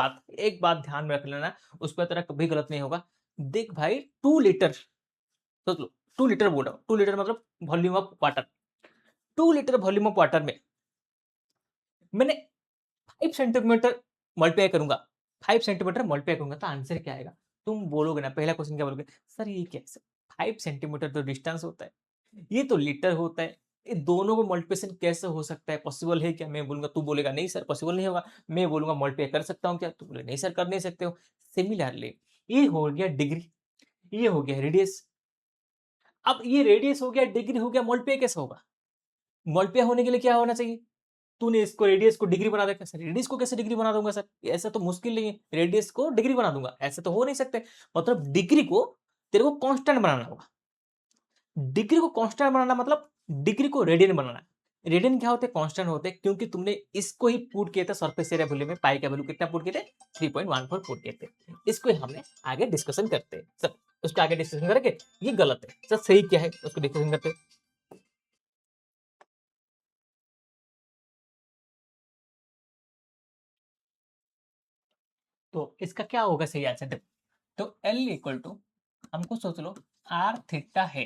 बात ध्यान में रख लेना, उस पर तेरा कभी गलत नहीं होगा। देख भाई 2 लीटर, सोच लो 2 लीटर बोल रहा हूँ, 2 लीटर मतलब volume of water, 2 litre volume of water में मैंने 5 सेंटीमीटर मल्टीप्लाई करूंगा, 5 सेंटीमीटर मल्टीप्लाई करूंगा तो आंसर क्या आएगा, तुम बोलोगे ना पहला क्वेश्चन क्या बोलोगे, सर ये कैसे 5 सेंटीमीटर तो डिस्टेंस होता है, ये तो लीटर होता है, ये दोनों को मल्टीप्लिकेशन कैसे हो सकता है, पॉसिबल है क्या, मैं बोलूंगा, तू बोलेगा नहीं सर पॉसिबल नहीं होगा, मैं बोलूंगा मल्टीप्लाई कर सकता हूँ क्या, तू बोले नहीं सर कर नहीं सकते हो। सिमिलरली ये हो गया डिग्री, ये हो गया रेडियस, अब ये रेडियस हो गया डिग्री हो गया, मल्टीप्लाई कैसे होगा, मल्टीप्लाई होने के लिए क्या होना चाहिए, तूने इसको रेडियस को डिग्री बना देखा, सर रेडियस को कैसे डिग्री बना दूंगा सर, ऐसा तो मुश्किल नहीं है, रेडियस को डिग्री बना दूंगा ऐसा तो हो नहीं सकते, मतलब डिग्री को तेरे को कांस्टेंट बनाना होगा, डिग्री को कांस्टेंट बनाना मतलब डिग्री को रेडियन बनाना, रेडियन क्या होते हैं कांस्टेंट होते हैं, क्योंकि तुमने इसको ही पुट किया था सरफेस एरिया वैल्यू में, पाई का वैल्यू कितना पुट किए थे 3.14 पुट किए थे, इसको ही हमने आगे डिस्कशन करते हैं सर, उसको आगे डिस्कशन करेंगे, ये गलत है सर सही क्या है उसको डिस्कशन करते हैं। तो इसका क्या होगा सही आंसर देखो, तो L इक्वल टू हमको सोच लो आर थीटा है,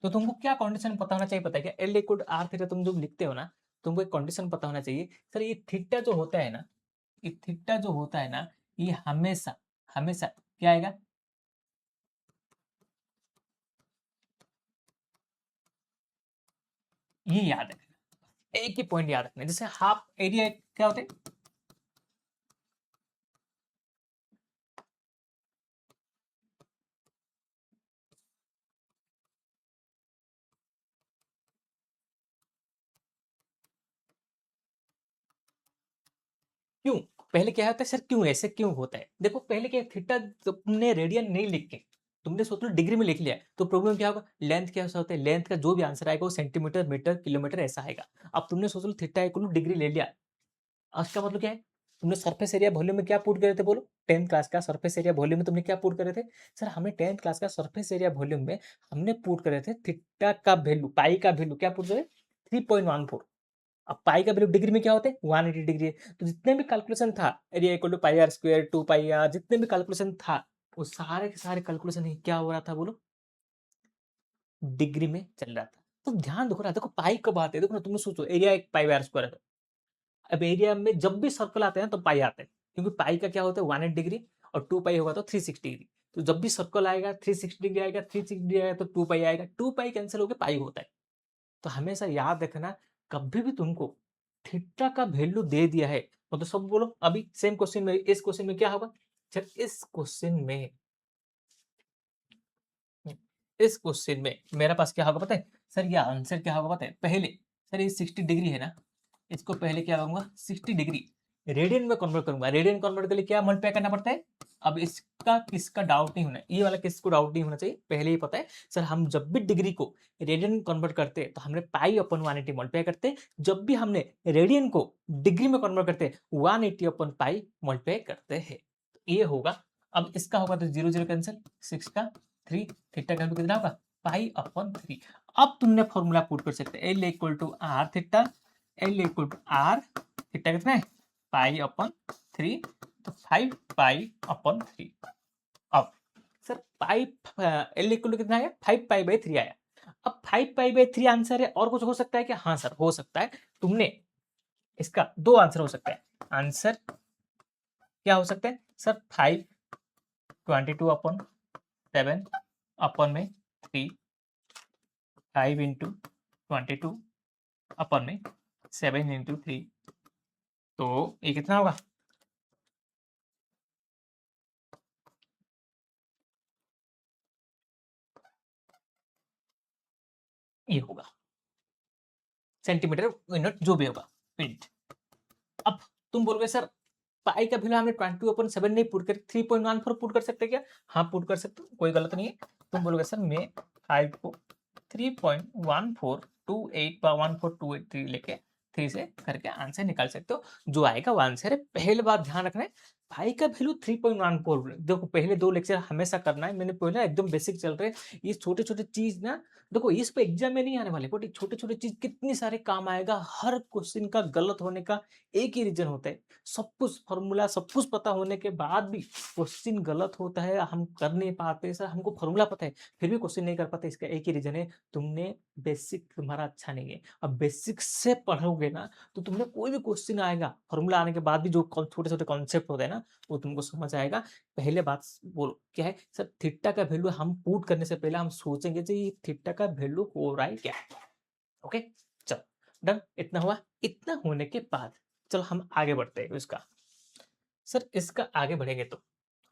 तो तुमको क्या कंडीशन पता होना चाहिए पता है क्या, L equal to R theta तुम जो लिखते हो ना, तुमको एक कंडीशन पता होना चाहिए, सर ये थीटा जो होता है ना, ये थीटा जो होता है ना, ये हमेशा हमेशा क्या आएगा, ये याद रखना, एक ही पॉइंट याद रखना, जैसे हाफ एरिया क्या होता है, क्यों, पहले क्या होता है सर, क्यों ऐसे क्यों होता है, देखो पहले क्या थीटा तुमने रेडियन नहीं लिख के तुमने सोच लो डिग्री में लिख लिया, तो प्रॉब्लम क्या होगा, लेंथ क्या होता है, लेंथ का जो भी आंसर आएगा वो सेंटीमीटर मीटर किलोमीटर ऐसा आएगा। अब तुमने सोच लो थीटा इक्वल टू डिग्री ले लिया, उसका मतलब क्या है, तुमने सरफेस एरिया वॉल्यूम में क्या पुट करे थे बोलो, 10th क्लास का सरफेस एरिया वॉल्यूम में तुमने क्या पुट करे थे, सर हमने 10th क्लास का सरफेस एरिया वॉल्यूम में हमने पुट करे थे थीटा का वैल्यू, पाई का वैल्यू क्या पुट करे 3.14, अब पाई का वैल्यू डिग्री में क्या होता है 180 डिग्री है, तो जितने भी कैलकुलेशन था area equal to pi R square 2 pi R, जितने भी कैलकुलेशन था वो सारे के सारे कैलकुलेशन ही क्या हो रहा था बोलो, डिग्री में चल रहा था। तो ध्यान देखो ना, देखो पाई कब आते हैं, देखो ना, तुम सोचो एरिया एक पाई बाय स्क्वायर है। अब एरिया में जब भी सर्कल आते हैं तो पाई आते हैं, क्योंकि पाई का क्या होता है 180 डिग्री, और 2 पाई होगा तो 360 डिग्री। तो जब भी सर्कल आएगा 360 डिग्री आएगा, 360 डिग्री आएगा तो 2 पाई आएगा, 2 पाई कैंसिल होकर पाई होता है। तो हमेशा याद रखना, कभी भी तुमको थीटा का वैल्यू दे दिया है, मतलब सब बोलो अभी सेम क्वेश्चन में, इस क्वेश्चन में क्या होगा, चल इस क्वेश्चन में मेरे पास क्या होगा पता है सर, ये आंसर क्या होगा पता है, पहले सर ये 60 डिग्री है ना, इसको पहले क्या करूंगा 60 डिग्री रेडियन में कन्वर्ट करूंगा। रेडियन कन्वर्ट के लिए क्या मल्टीप्लाई करना पड़ता है। अब इसका किसका डाउट नहीं होना, ये वाला किसको डाउट नहीं होना चाहिए, पहले ही पता है सर, हम जब भी डिग्री को रेडियन कन्वर्ट करते हैं तो हमने पाई अपन 180 मल्टीप्लाई करते हैं, जब भी हमने रेडियन को डिग्री में कन्वर्ट करते हैं 180 अपन पाई मल्टीप्लाई करते हैं। ये होगा। अब इसका होगा तो 0 0 कैंसिल, 6 का 3, थीटा का वैल्यू कितना होगा पाई अपन 3। अब तुमने फॉर्मूला पुट कर सकते हैं, L equal to R theta, L equal to R theta कितना है पाई अपन 3, तो 5 पाई अपन 3। अब sir pi L equal to कितना आया 5 पाई बाई 3 आया। अब 5 पाई बाई 3 आंसर है, और कुछ हो सकता है क्या, हाँ सर हो सकता है। तुमने इसका दो आंसर हो सकता है, आंसर क्या हो सकता है सर 5 22 अपन 7 अपन में 3, 5 इंटू 22 अपन में 7 इंटू 3, तो ये कितना होगा, ये होगा सेंटीमीटर मिनट जो भी होगा मिनट। अब तुम बोलोगे सर पाई का वैल्यू हमने 22 अपन 7 नहीं पुट कर 3.14 पुट कर सकते क्या, हाँ पुट कर सकते हो, कोई गलत नहीं है। तुम बोलोगे सर मैं 5 को 3.1428 लेके 3 से करके आंसर निकाल सकते हो, जो आएगा वो आंसर है। पहले बात ध्यान रखना है, पाई का वैल्यू 3.14, देखो पहले 2 लेक्चर हमेशा करना है, मैंने पहले एकदम बेसिक चल रहे हैं, ये छोटे छोटे चीज ना देखो इस पे एग्जाम में नहीं आने वाले, बट छोटे छोटे चीज कितनी सारे काम आएगा। हर क्वेश्चन का गलत होने का एक ही रीजन होता है, सब कुछ फॉर्मूला सब कुछ पता होने के बाद भी क्वेश्चन गलत होता है, हम कर नहीं पाते सर, हमको फॉर्मूला पता है फिर भी क्वेश्चन नहीं कर पाते, इसका एक ही रीजन है, तुमने बेसिक तुम्हारा अच्छा नहीं है। अब बेसिक से पढ़ोगे ना तो तुमने कोई भी क्वेश्चन आएगा फॉर्मूला आने के बाद भी, जो छोटे छोटे कॉन्सेप्ट होते हैं ना वो तुमको समझ आएगा। पहले बात बोलो क्या है सर, थीटा का वैल्यू हम पुट करने से पहले हम सोचेंगे कि ये थीटा का वैल्यू हो रहा है क्या। ओके चलो डन, इतना हुआ। इतना होने के बाद चलो हम आगे बढ़ते हैं इसका। सर इसका आगे बढ़ेंगे तो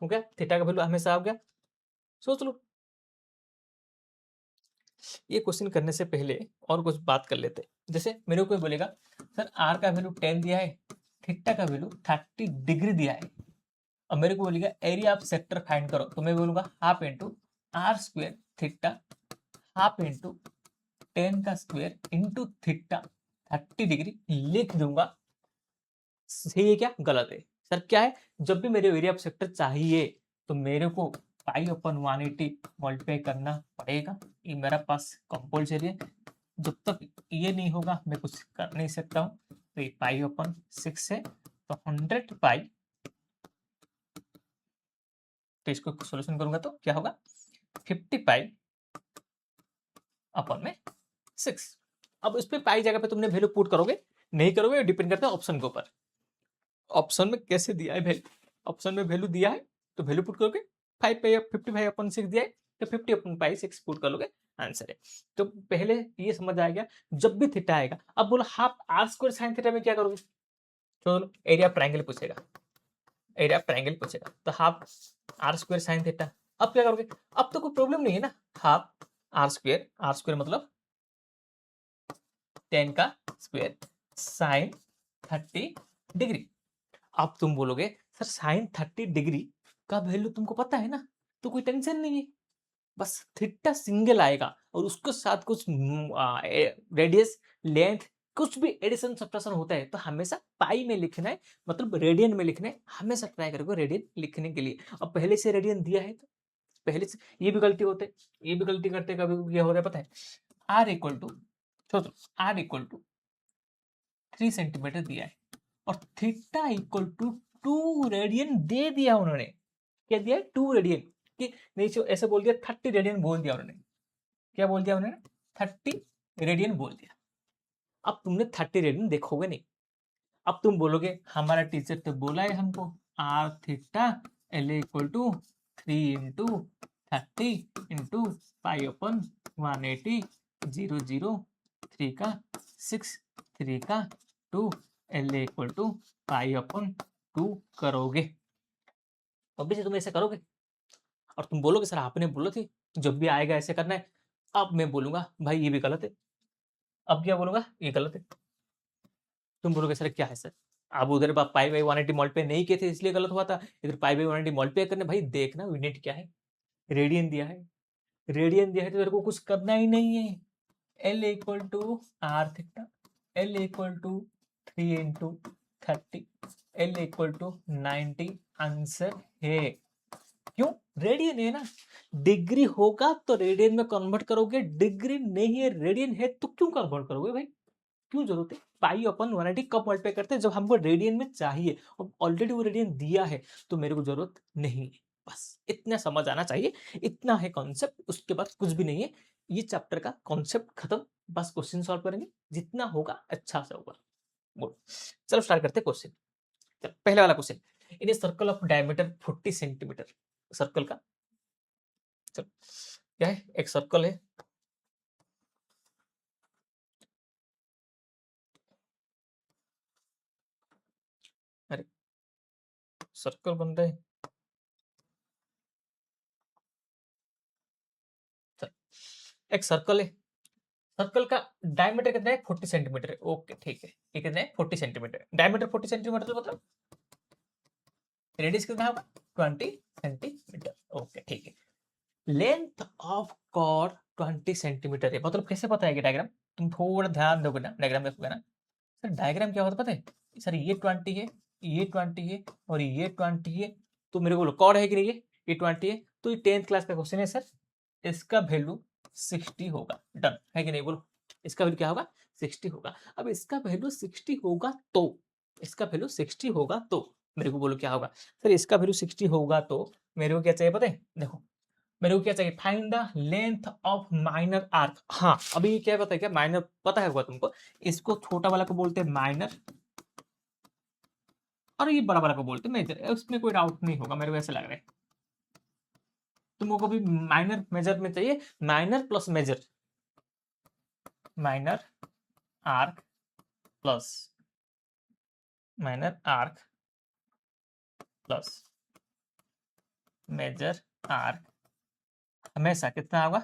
हो गया, थीटा का वैल्यू हमेशा हो गया, सोच लो। ये क्वेश्चन करने से पहले और कुछ बात कर लेते हैं। जैसे मेरे को कोई बोलेगा सर आर का वैल्यू 10 दिया है, थीटा का वैल्यू 30 डिग्री दिया है, और मेरे को बोलेगा एरिया ऑफ सेक्टर फाइंड करो, तो मैं बोलूंगा half into R square theta, half into 10 का स्क्वेयर इंटू थीटा 30 डिग्री लिख दूंगा। सही है क्या गलत है सर, क्या है जब भी मेरे एरिया ऑफ सेक्टर चाहिए तो मेरे को पाई अपन 180 मल्टीप्लाई करना पड़ेगा, ये मेरा पास कंपल्सरी है। जब तक ये नहीं होगा मैं कुछ कर नहीं सकता हूँ। तो ये पाई अपन 6 है, तो 100 पाई, तो इसको सॉल्यूशन करूंगा तो क्या होगा 50 पाई अपन में 6। अब इस पे पाई जगह पे तुमने वैल्यू पुट करोगे नहीं करोगे, डिपेंड करता है ऑप्शन के ऊपर, ऑप्शन में कैसे दिया है वैल्यू, ऑप्शन में वैल्यू दिया है तो वैल्यू पुट करोगे, 5 पाई 55 अपन 6 दिया है तो 50 अपन पाई 6 पुट कर लोगे, आंसर है। तो पहले ये समझ आ गया, जब भी थीटा आएगा। अब बोलो half R square sine theta में क्या करोगे, चलो एरिया ट्रायंगल पूछेगा, एरिया ट्रायंगल पूछेगा तो half R square sine theta. अब क्या करोगे, अब तो कोई प्रॉब्लम नहीं है ना, हाफ आर स्क्वायर मतलब 10 का स्क्वायर साइन 30 डिग्री। अब तुम बोलोगे सर साइन 30 डिग्री का वैल्यू तुमको पता है ना, तो कोई टेंशन नहीं है, बस थीटा सिंगल आएगा और उसके साथ कुछ रेडियस लेंथ कुछ भी एडिशन सब्ट्रैक्शन होता है तो हमेशा पाई में लिखना है, मतलब रेडियन में लिखना है, हमेशा ट्राई करोगे रेडियन लिखने के लिए। अब पहले से रेडियन दिया है तो पहले से ये भी गलती होते, ये भी गलती करते, कभी क्या होता है पता है, आर इक्वल टू सोचो आर इक्वल टू 3 सेंटीमीटर दिया है और थीटा इक्वल टू 2 रेडियन दे दिया उन्होंने, क्या दिया है 2 रेडियन, कि नहीं ऐसे बोल दिया 30 रेडियन बोल दिया उन्होंने, क्या बोल दिया उन्होंने? 30 रेडियन बोल दिया। अब तुमने 30 रेडियन देखोगे नहीं, अब तुम बोलोगे हमारा टीचर तो बोला है हमको R theta L equal to 3 into 30 into pi upon 180 0 0 3 का 6 3 का 2 L equal to pi upon 2 करोगे, ऑब्वियसली तुम ऐसे करोगे और तुम बोलोगे सर आपने बोला थी जब भी आएगा ऐसे करना है। अब मैं बोलूंगा भाई ये भी गलत है, अब क्या बोलूंगा ये गलत है, तुम बोलोगे सर क्या है सर, अब उधर पाई बाई 180 मल्टीप्लाई नहीं किए थे इसलिए गलत हुआ था, इधर पाई बाई 180 मल्टीप्लाई करने, भाई देखना यूनिट क्या है, रेडियन दिया है, रेडियन दिया है तो तेरे को कुछ करना ही नहीं है, L equal to R theta L equal to 3 into 30 L equal to 90 answer है। क्यों? रेडियन है ना, डिग्री होगा तो रेडियन में कन्वर्ट करोगे, डिग्री नहीं है रेडियन है तो क्यों कन्वर्ट करोगे भाई, क्यों जरूरत है? पाई अपन 180 कब मल्टीप्लाई करते हैं? जब हमको रेडियन में चाहिए और ऑलरेडी वो रेडियन दिया है तो मेरे को जरूरत नहीं है, बस इतना समझ आना चाहिए, इतना है कॉन्सेप्ट, उसके बाद कुछ भी नहीं है, ये चैप्टर का कॉन्सेप्ट खत्म, बस क्वेश्चन सॉल्व करेंगे, जितना होगा अच्छा से होगा। बोलो, चलो स्टार्ट करते हैं क्वेश्चन। चलो पहले वाला question, in a circle of diameter 40 centimetre, circle का, चलो क्या है, एक सर्कल है, अरे सर्कल बन रहा है, चलो एक सर्कल है, सर्कल का डायमीटर कितना है 40 सेंटीमीटर है, ओके ठीक है, ये कितना है 40 सेंटीमीटर, डायमीटर 40 सेंटीमीटर तो मतलब रेडियस कितना होगा 20 सेंटीमीटर, ओके ठीक है, लेंथ ऑफ कॉर्ड 20 सेंटीमीटर है, मतलब कैसे पता है कि डायग्राम, तुम थोड़ा ध्यान दोगे ना, डायग्राम देखोगे ना सर, डायग्राम क्या होता है पता है सर, ये 20 है, ये 20 है और ये 20 है, तो मेरे को बोलो कॉर्ड है कि नहीं है, ये 20 है, तो ये 10th क्लास का क्वेश्चन है सर, इसका वैल्यू 60 होगा, डन है कि नहीं, बोलो इसका वैल्यू क्या होगा 60 होगा, अब इसका वैल्यू 60 होगा तो, इसका वैल्यू 60 होगा तो मेरे को बोलो क्या होगा सर, इसका वैल्यू 60 होगा तो मेरे को क्या चाहिए पता है, देखो मेरे को क्या चाहिए, find the length of minor arc, हाँ अभी ये क्या पता है, क्या माइनर पता है होगा तुमको, इसको छोटा वाला को बोलते हैं माइनर और ये बड़ा वाला को बोलते हैं मेजर, उसमें कोई डाउट नहीं होगा, मेरे को ऐसा लग रहा है, तुमको भी माइनर मेजर में चाहिए, minor plus major, minor arc plus minor arc plus major arc हमेशा कितना होगा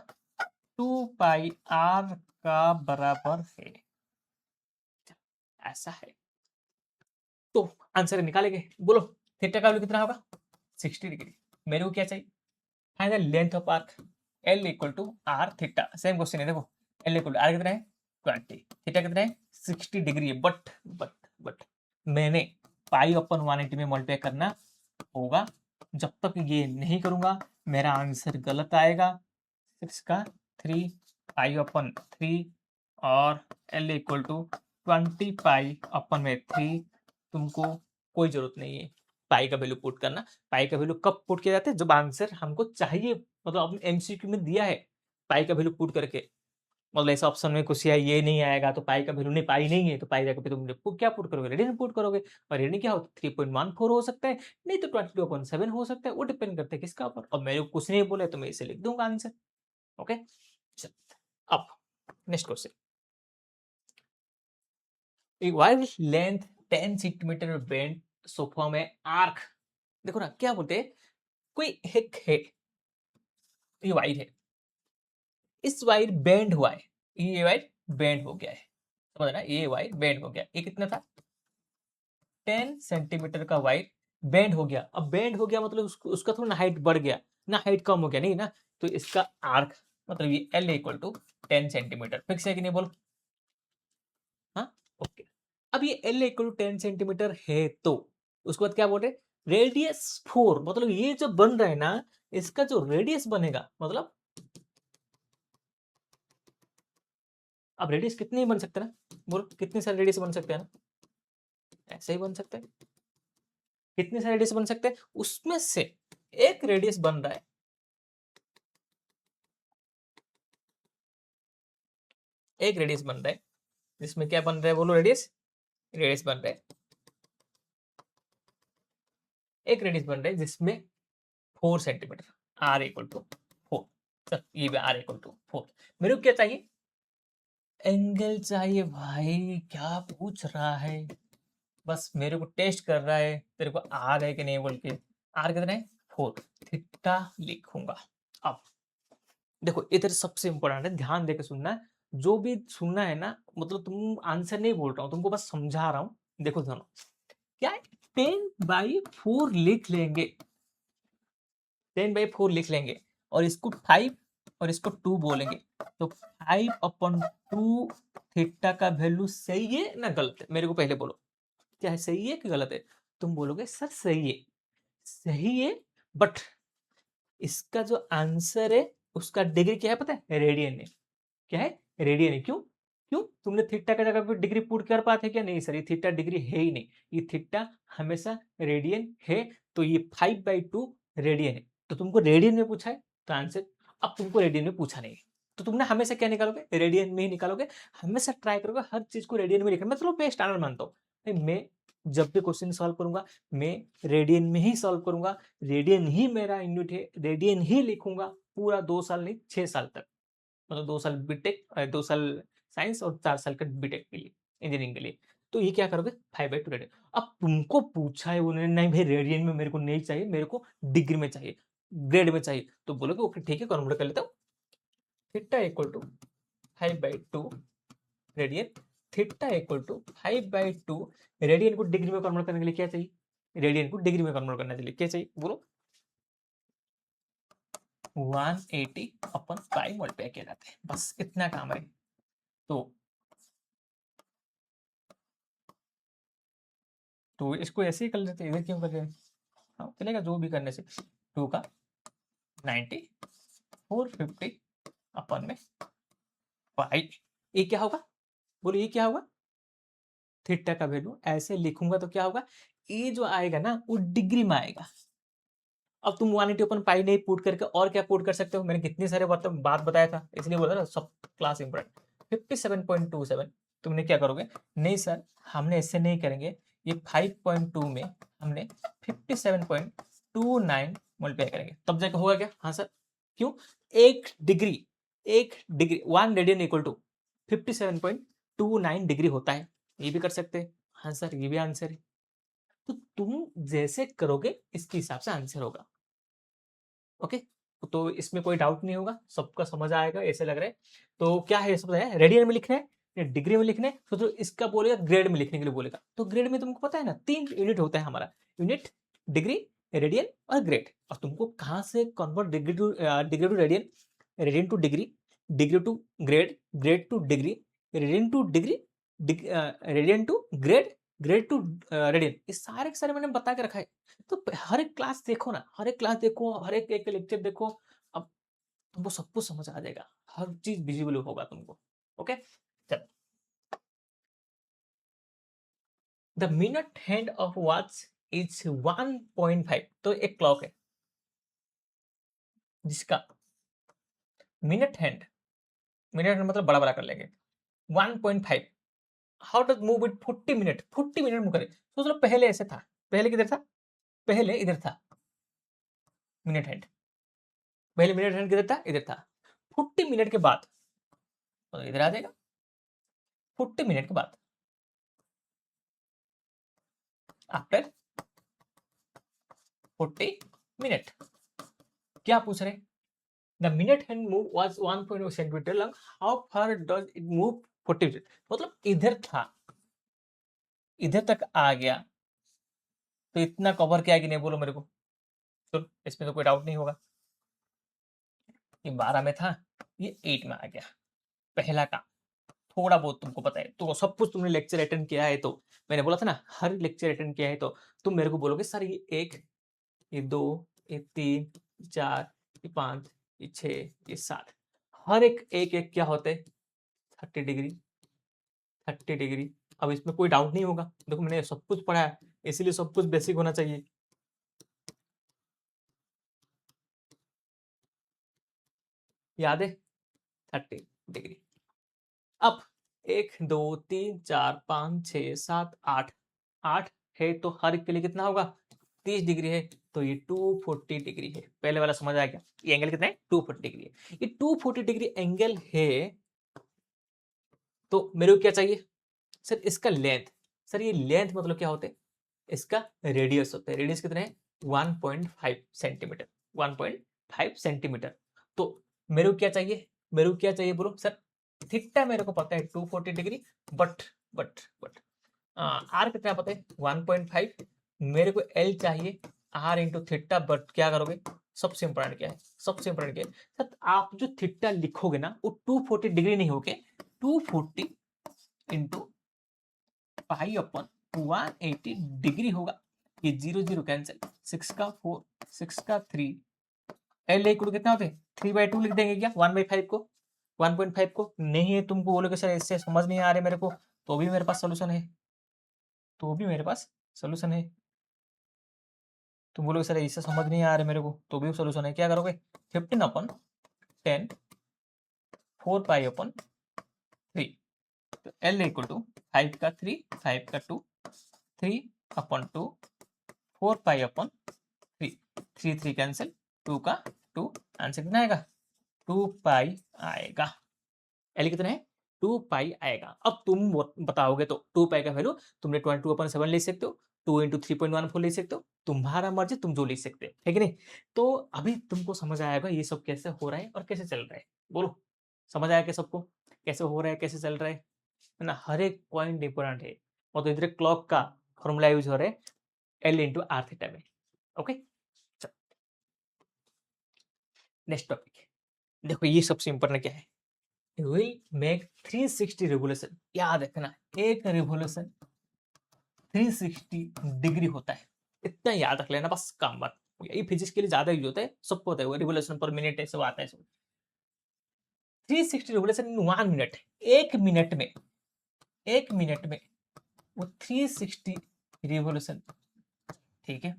2 पाई आर का बराबर है, ऐसा है, तो आंसर निकालेंगे, बोलो थीटा का वैल्यू कितना होगा 60 डिग्री, मेरे को क्या चाहिए, find the length of arc, L equal to R theta, same question है, देखो एल इक्वल टू आर कितना है 20, थीटा कितना है 60 डिग्री है, बट मैंने पाई अपन 180 में मल्टीप्लाई करना होगा, जब तक ये नहीं करूंगा मेरा आंसर गलत आएगा, 6 का 3 पाई अपन 3 और L equal to 20 pi upon में 3, तुमको कोई जरूरत नहीं है पाई का वैल्यू पुट करना, पाई का वैल्यू कब पुट किया जाता है, जब आंसर हमको चाहिए, मतलब आपने एमसीक्यू में दिया है पाई का वैल्यू पुट करके, मतलब ऐसा ऑप्शन में कुछ या ये नहीं आएगा तो पाई का वैल्यू नहीं, पाई नहीं है तो पाई जाकर तुम क्या पुट करोगे, रेडियन पुट करोगे, और रेडियन क्या होता है 3.14 हो सकता है, नहीं तो 22.7 हो सकता है, वो डिपेंड करता है किसका ऊपर, और मेरे को कुछ नहीं बोले तो मैं इसे लिख दूंगा आंसर, ओके। अब next question, wire length 10 centimetre bend sofa में आर्क, देखो ना क्या बोलते हैं, कोई एक है, ये वायर है, इस वायर बेंड हुआ है, ये वायर बेंड हो गया है, समझ ना, ये वायर बेंड हो गया, ये कितना था 10 सेंटीमीटर का वायर बेंड हो गया, अब बेंड हो गया मतलब उसका थोड़ा ना हाइट बढ़ गया ना, हाइट कम हो गया नहीं ना, तो इसका आर्क मतलब ये L equal to 10 centimetre, fix है कि नहीं बोलो, हाँ ओके, अब ये एल इक्वल टू 10 सेंटीमीटर है तो उसके बाद क्या बोल रहे, रेडियस 4, मतलब ये जो बन रहा है ना, इसका जो रेडियस बनेगा, मतलब अब रेडियस कितने ही बन सकते हैं ना, बोलो कितने सारे रेडियस बन सकते हैं ना, ऐसे ही बन सकते हैं, कितने सारे रेडियस बन सकते हैं, उसमें से एक रेडियस बन रहा है, एक रेडियस बन रहा है जिसमें क्या बन रहा है, बोलो रेडियस, रेडियस बन रहा है, एक रेडियस बन रहा है जिसमें 4 centimetre, R equal to 4, sir ये भी आर इक्वल टू 4। मेरे को क्या चाहिए, एंगल चाहिए भाई, क्या पूछ रहा है, बस मेरे को टेस्ट कर रहा है तेरे को आर है कि नहीं बोल के। आर कितना है, 4, थीटा लिखूंगा। अब देखो इधर सबसे इंपॉर्टेंट है, ध्यान देके सुनना, जो भी सुनना है ना, मतलब तुम आंसर नहीं बोल रहा हूँ, तुमको बस समझा रहा हूँ। देखो सुनो, क्या है, 10/4 लिख लेंगे, 10/4 लिख लेंगे, और इसको 5 और इसको 2 बोलेंगे, तो 5/2 थीटा का वैल्यू सही है ना गलत है, मेरे को पहले बोलो, क्या है, सही है कि गलत है। तुम बोलोगे सर सही है, सही है, बट इसका जो आंसर है उसका डिग्री क्या है पता है, रेडियन है। क्या है, रेडियन है। क्यों, क्यों तुमने थीटा का जगह पे डिग्री पुट कर पाते क्या, नहीं सर ये थीटा डिग्री है ही नहीं, ये थीटा हमेशा रेडियन है, तो ये 5/2 रेडियन है, तो तुमको रेडियन में पूछा है तो आंसर, अब तुमको रेडियन में पूछा नहीं है, तो तुमने हमेशा क्या निकालोगे, रेडियन में ही निकालोगे, हमेशा ट्राई करोगे हर चीज को रेडियन में लिखना। मैं चलो मैं स्टैंडर्ड मानता हूँ, मैं जब भी क्वेश्चन सॉल्व करूंगा मैं रेडियन में ही सॉल्व करूंगा, रेडियन ही मेरा यूनिट है, रेडियन ही लिखूंगा पूरा 2 साल नहीं 6 साल तक, मतलब 2 साल बीटेक, 2 साल साइंस और 4 साल का बीटेक के लिए, इंजीनियरिंग के लिए। तो ये क्या करोगे, 5/2 रेडियन। अब तुमको पूछा है उन्होंने, नहीं भाई रेडियन में मेरे को नहीं चाहिए, मेरे को डिग्री में चाहिए, ग्रेड में चाहिए, तो बोलोगे ओके ठीक है कन्वर्ट कर लेता हूँ, theta equal to 5/2 radian, theta equal to 5/2 radian को डिग्री में कन्वर्ट करने के लिए क्या चाहिए, रेडियन को डिग्री में कन्वर्ट करने के लिए क्या चाहिए बोलो, 180/5 मल्टीप्लाई किया जाता है, बस इतना काम है। तो इसको ऐसे ही कर लेते हैं, इधर क्यों कर रहे हैं, हाँ चलेगा जो भी करने से, 2 का 90 450 अपन में 5, ये क्या होगा, बोलो ये क्या होगा, थीटा का वैल्यू ऐसे लिखूंगा तो क्या होगा, ये जो आएगा ना वो डिग्री में आएगा। अब तुम 180/π नहीं पुट करके और क्या पुट कर सकते हो, मैंने कितनी सारे बात बताया था, इसलिए बोला ना सब क्लास इंपॉर्टेंट। 57.27 तुमने क्या करोगे, नहीं सर हमने ऐसे नहीं करेंगे, ये 5.2 में हमने 57.29 मल्टीप्लाई करेंगे तब जाके होगा क्या, हाँ सर, क्यों, एक डिग्री, एक degree 1 radian equal to 57.29 degree होता है, ये भी कर सकते हैं, हाँ सर ये भी आंसर है। तो तुम जैसे करोगे इसके हिसाब से आंसर होगा, ओके। तो इसमें कोई डाउट नहीं होगा, सबका समझ आएगा ऐसे लग रहा है। तो क्या है, सब है रेडियन में लिखना है या डिग्री में लिखना है, तो इसका बोलेगा ग्रेड में लिखने के लिए बोलेगा, तो ग्रेड में तुमको पता है ना 3 यूनिट होता है हमारा, यूनिट, डिग्री, रेडियन और ग्रेड। और तुमको कहाँ से convert degree to radian, radian to degree, degree to grade, grade to degree, radian to degree, radian to grade, grade to radian, ये सारे के सारे मैंने बता के रखा है। तो हर एक क्लास देखो ना, हर एक क्लास देखो, हर एक लेक्चर देखो, अब तुमको सब कुछ समझ आ जाएगा, हर चीज विजिबल होगा तुमको, ओके। चलो, the minute hand of watch is 1.5, तो एक क्लॉक है जिसका मिनट हैंड, मिनट हैंड मतलब बड़ा बड़ा कर लेंगे, 1.5, how does move it 40 minute, 40 minute move करे, सोच लो पहले ऐसे था, पहले किधर था, पहले इधर था मिनट हैंड, पहले मिनट हैंड किधर था, इधर था, 40 मिनट के बाद तो इधर आ जाएगा, 40 मिनट के बाद, आफ्टर 40 मिनट, क्या पूछ रहे, the minute hand move was 1.0 centimetre long, how far does it move 40 minute, मतलब इधर था, इधर तक आ गया, तो इतना कवर किया कि नहीं बोलो मेरे को, तो इसमें तो कोई डाउट नहीं होगा, ये 12 में था, ये 8 में आ गया, पहला काम, थोड़ा बहुत तुमको पता है, तो सब कुछ तुमने लेक्चर अटेंड किया है, तो मैंने बोला था ना हर लेक्चर अटेंड किया है, तो तुम मेरे को बोलोगे सर ये 1, ये 2, ये 3, 4, ये 5, ये 6, ये 7, हर एक क्या होते हैं, 30 डिग्री, 30 डिग्री। अब इसमें कोई डाउट नहीं होगा, देखो मैंने सब कुछ पढ़ा है, इसीलिए सब कुछ बेसिक होना चाहिए, याद है, 30 डिग्री। अब 1 2 3 4 5 6 7 8 8 है तो हर एक के लिए कितना होगा 30 डिग्री है तो ये 240 डिग्री है। पहले वाला समझ आ गया? ये एंगल कितना है 240 डिग्री है। ये 240 डिग्री एंगल है तो मेरे को क्या चाहिए सर इसका लेंथ। सर ये लेंथ मतलब क्या होता है इसका रेडियस होता है। रेडियस कितना है 1.5 सेंटीमीटर 1.5 सेंटीमीटर। तो मेरे को क्या चाहिए बोलो सर थीटा मेरे को पता है 240 डिग्री बट आर कितना पता है 1.5 मेरे को एल चाहिए आर इंटू थीटा बट क्या करोगे सबसे इंपॉर्टेंट क्या है सर आप जो थीटा लिखोगे ना वो 240 डिग्री नहीं होके 240 इंटू पाई अपन 180 डिग्री होगा। ये 0 0 कैंसिल 6 का 4 6 का 3 एल इक्वल कितना होते 3/2 लिख देंगे क्या 1/5 को 1.5 को नहीं है तुमको बोलोगे सर इससे समझ नहीं आ रहे मेरे को तो भी मेरे पास सोल्यूशन है तुम बोलोगे सर इससे समझ नहीं आ रहे मेरे को तो भी सोल्यूशन है। क्या करोगे 15/10 4 पाई अपन 3 तो एल इक्वल टू 5 का 3 5 का 2 3/2 4 पाई अपन 3 3 3 कैंसिल 2 का 2 आंसर कितना आएगा 2 पाई आएगा। एल कितना है 2 पाई आएगा। अब तुम बताओगे तो 2 पाई का वैल्यू तुमने 22/7 ले सकते हो 2 इंटू 3.14 ले सकते हो तुम्हारा मर्जी तुम जो लिख सकते हो है कि नहीं। तो अभी तुमको समझ आएगा ये सब कैसे हो रहा है और कैसे चल रहा है। बोलो समझ आया क्या सबको कैसे हो रहा है कैसे चल रहा है ना। हर एक पॉइंट इंपॉर्टेंट है और तो इधर क्लॉक का फॉर्मूला यूज हो रहा है एल इंटू आर थीटा में। ओके नेक्स्ट टॉपिक देखो ये सबसे इंपॉर्टेंट क्या है विल मेक 360 रिवोल्यूशन। याद रखना एक रिवोल्यूशन 360 डिग्री होता है इतना याद रख लेना बस काम बात। ये फिजिक्स के लिए ज्यादा यूज होता है सबको होता है रिवोल्यूशन पर मिनट है सब आता है सब 360 रिवोल्यूशन इन 1 मिनट एक मिनट में वो 360 रिवोल्यूशन ठीक है।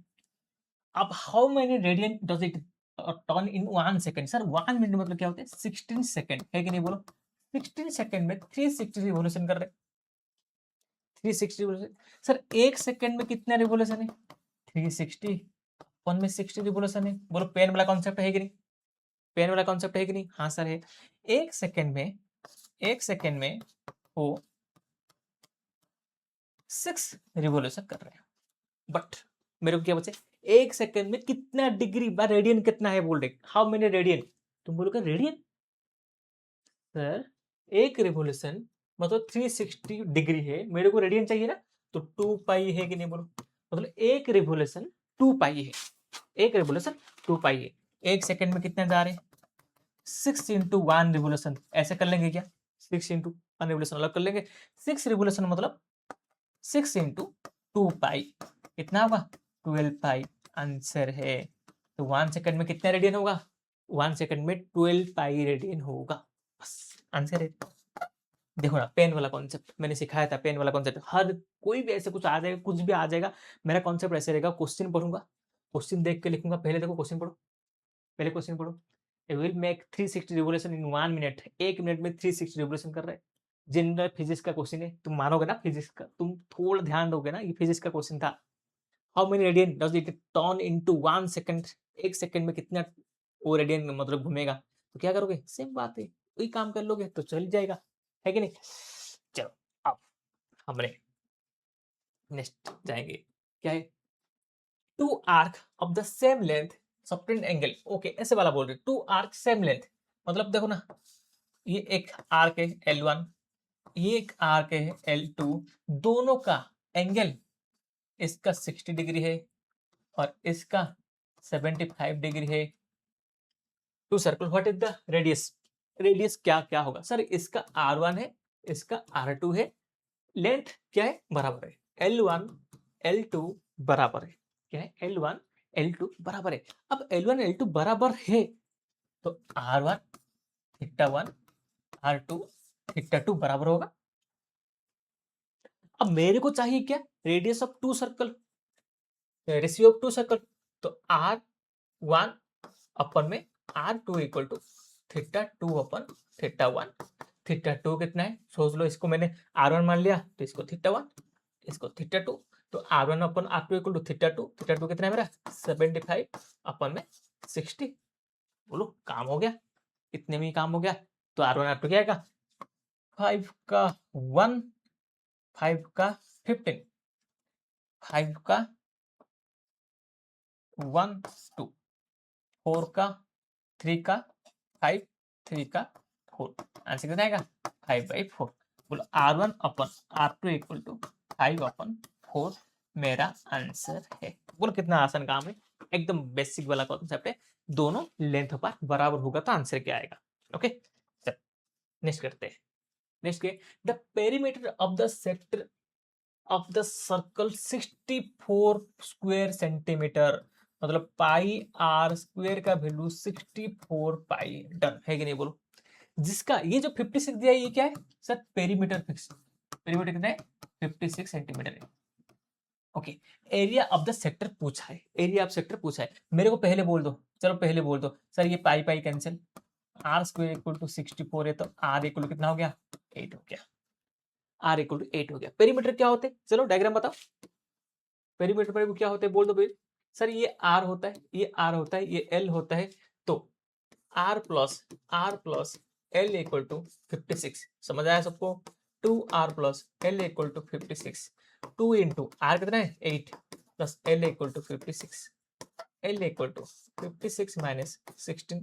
अब how many radian does it turn in 1 second. Sir 1 minute मतलब क्या होता है 16 सेकंड है कि नहीं बोलो 16 सेकंड में 360 रिवोल्यूशन कर रहे 360 रिवोल्यूशन। सर 1 सेकंड में कितना रिवोल्यूशन है 360 1 में 60 रिवोल्यूशन है। बोलो पेन वाला कॉन्सेप्ट है कि नहीं हाँ सर है। एक सेकंड में वो 6 रिवोल्यूशन कर रहे हैं बट मेरे को क्या बचे 1 सेकंड में कितना डिग्री बा रेडियन कितना है बोल रहे हाउ मेनी रेडियन तुम बोलोगे रेडियन। सर एक रिवोल्यूशन मतलब 360 डिग्री है मेरे को रेडियन चाहिए ना तो 2 पाई है कि नहीं बोलो मतलब एक रिवोल्यूशन 2 पाई है एक सेकंड में कितने जा रहे हैं 6 इंटू 1 रिवोल्यूशन ऐसे कर लेंगे क्या 6 इंटू 1 रिवोल्यूशन अलग कर लेंगे 6 रिवोल्यूशन मतलब 6 इंटू 2 पाई कितना होगा 12 पाई आंसर है। तो 1 सेकंड में कितना रेडियन होगा 1 सेकंड में 12 पाई रेडियन होगा बस आंसर है। देखो ना पेन वाला कॉन्सेप्ट मैंने सिखाया था पेन वाला कॉन्सेप्ट हर कोई भी ऐसे कुछ आ जाएगा कुछ भी आ जाएगा मेरा कॉन्सेप्ट ऐसे रहेगा क्वेश्चन पढ़ूंगा क्वेश्चन देख के लिखूंगा पहले देखो क्वेश्चन पढ़ो it will make 360 revolution in 1 minute एक मिनट में 360 रिवोल्यूशन कर रहा है। जनरल फिजिक्स का क्वेश्चन है तुम मानोगे ना फिजिक्स का तुम थोड़ा ध्यान दोगे ना ये फिजिक्स का क्वेश्चन था। How many radian does it turn into 1 second एक सेकंड में कितना वो रेडियन मतलब घूमेगा तो क्या करोगे सेम बात है वही काम कर लोगे तो चल जाएगा है कि नहीं। चलो अब हमने नेक्स्ट जाएंगे क्या है two arc of the same length subtend angle okay ऐसे वाला बोल रहे टू आर्क सेम लेंथ मतलब देखो ना ये एक आर्क है L1 ये एक आर्क है L2 दोनों का एंगल इसका 60 डिग्री है और इसका 75 डिग्री है। Two circle what is the radius क्या क्या होगा सर इसका R1 है इसका R2 है लेंथ क्या है बराबर है L1 L2 बराबर है क्या है L1 L2 बराबर है। अब L1 L2 बराबर है तो R1 थीटा 1 R2 थीटा 2 बराबर होगा। अब मेरे को चाहिए क्या radius of two circle ratio of two circle तो R1 अपन में R2 इक्वल टू थीटा 2 अपन थीटा 1 थीटा 2 कितना है सोच लो, इसको मैंने R1 मान लिया तो इसको थीटा 1, इसको थीटा 2, तो R1 upon R2 equal to theta 2 कितना है मेरा 75 अपन में 60। बोलो काम हो गया, इतने में ही काम हो गया। तो R1 R2 क्या आएगा 5 का 1, 5 का 15, 5 का 1 2, 4 का 3 का 5, 3 का 4, आंसर कितना आएगा 5/4। बोलो R1 upon R2 equal to 5/4 मेरा आंसर है। बोलो कितना आसान काम है, एकदम बेसिक वाला कॉन्सेप्ट है। दोनों लेंथ पार बराबर होगा तो आंसर क्या आएगा। ओके चल नेक्स्ट करते हैं। नेक्स्ट के the perimeter of the sector of the circle 64 square centimetre, मतलब पाई आर स्क्वायर का वैल्यू 64 पाई, डन है कि नहीं बोलो। जिसका ये जो 56 दिया है ये क्या है सर पेरीमीटर फिक्स, पेरीमीटर कितना है 56 सेंटीमीटर है। Okay area of the sector पूछा है, एरिया ऑफ सेक्टर पूछा है, मेरे को पहले बोल दो, चलो पहले बोल दो सर ये pi pi cancel, R square equal to 64 है तो आर इक्वल कितना हो गया 8 हो गया, आर इक्वल टू 8 हो गया। पेरीमीटर क्या होते हैं चलो डायग्राम बताओ, पेरीमीटर पर क्या होते हैं बोल दो भाई। सर ये आर होता है, ये आर होता है, ये एल होता है, तो R plus L equal to 56, समझ आया सबको। 2r plus L equal to 56, 2 into R कितना है 8 plus L equal to 56, L equal to 56 minus 16,